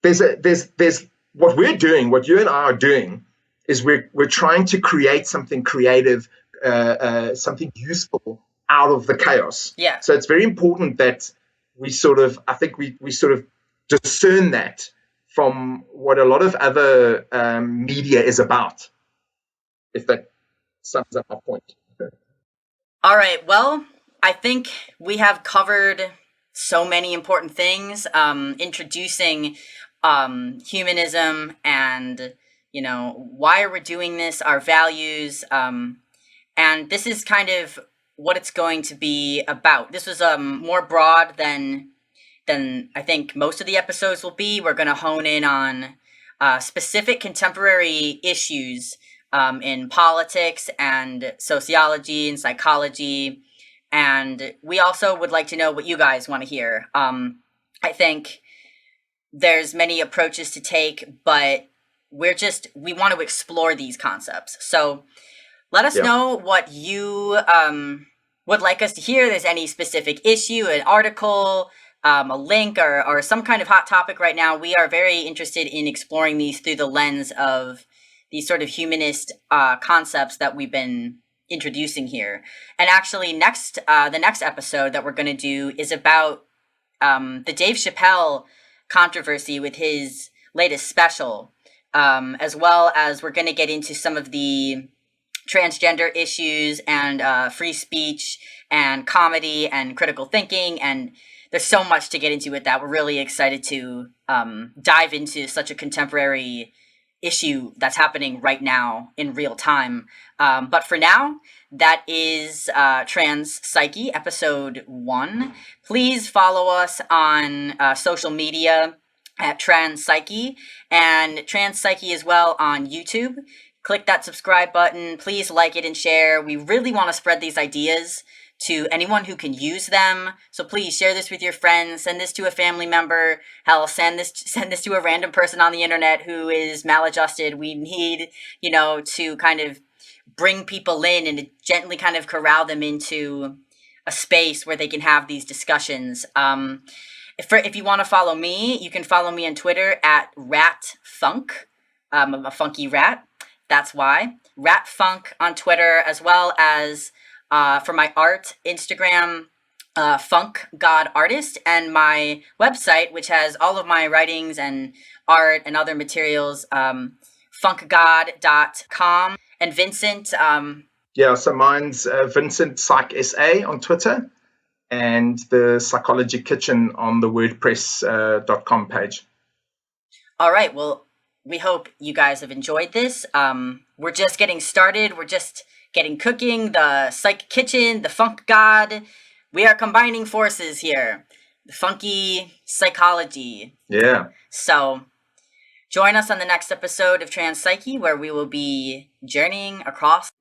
there's what we're doing, what you and I are doing, is we're trying to create something creative, something useful out of the chaos. Yeah. So it's very important that we sort of discern that from what a lot of other media is about, if that sums up my point. All right. Well, I think we have covered so many important things, introducing humanism and, why are we doing this, our values, and this is kind of what it's going to be about. This was more broad than I think most of the episodes will be. We're going to hone in on specific contemporary issues in politics and sociology and psychology, and we also would like to know what you guys want to hear. I think there's many approaches to take, but we want to explore these concepts. So let us know what you would like us to hear. There's any specific issue, an article, a link, or some kind of hot topic right now. We are very interested in exploring these through the lens of these sort of humanist concepts that we've been introducing here. And actually, the next episode that we're going to do is about the Dave Chappelle controversy with his latest special, as well as we're going to get into some of the transgender issues and free speech and comedy and critical thinking, and there's so much to get into with that. We're really excited to dive into such a contemporary issue that's happening right now in real time. But for now, that is Trans-Psyche, episode 1. Please follow us on social media at Trans-Psyche, and Trans-Psyche as well on YouTube. Click that subscribe button. Please like it and share. We really want to spread these ideas to anyone who can use them. So please share this with your friends, send this to a family member, hell, send this to a random person on the internet who is maladjusted. We need, to kind of bring people in and to gently kind of corral them into a space where they can have these discussions. If you want to follow me, you can follow me on Twitter at ratfunk. I'm a funky rat. That's why. Ratfunk on Twitter, as well as for my art, Instagram, Funk God Artist, and my website, which has all of my writings and art and other materials, funkgod.com. And Vincent. So mine's Vincent Psych SA on Twitter, and the Psychology Kitchen on the WordPress.com page. All right. Well, we hope you guys have enjoyed this. We're just getting started. We're just getting cooking. The Psych Kitchen, the Funk God. We are combining forces here. The funky psychology. Yeah. So join us on the next episode of Trans-Psyche, where we will be journeying across.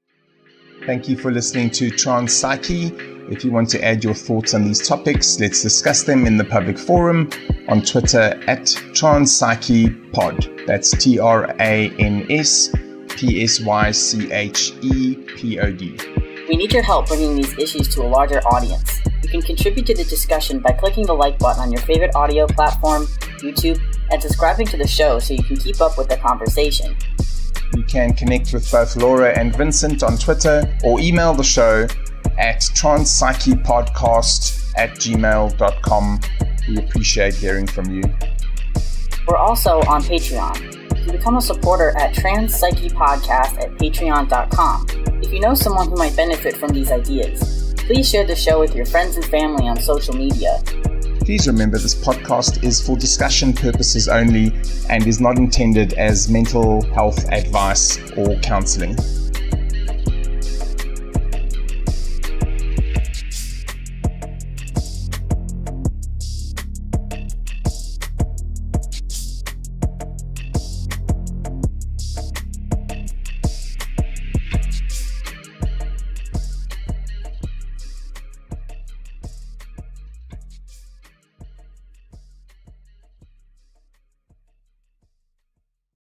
Thank you for listening to Trans-Psyche. If you want to add your thoughts on these topics, let's discuss them in the public forum on Twitter at Trans-Psyche-Pod. That's TRANSPSYCHEPOD. We need your help bringing these issues to a larger audience. You can contribute to the discussion by clicking the like button on your favorite audio platform, YouTube, and subscribing to the show so you can keep up with the conversation. You can connect with both Laura and Vincent on Twitter or email the show at transpsychepodcast@gmail.com. We appreciate hearing from you. We're also on Patreon. You can become a supporter at Trans-Psyche Podcast at patreon.com. If you know someone who might benefit from these ideas, please share the show with your friends and family on social media. Please remember this podcast is for discussion purposes only and is not intended as mental health advice or counseling.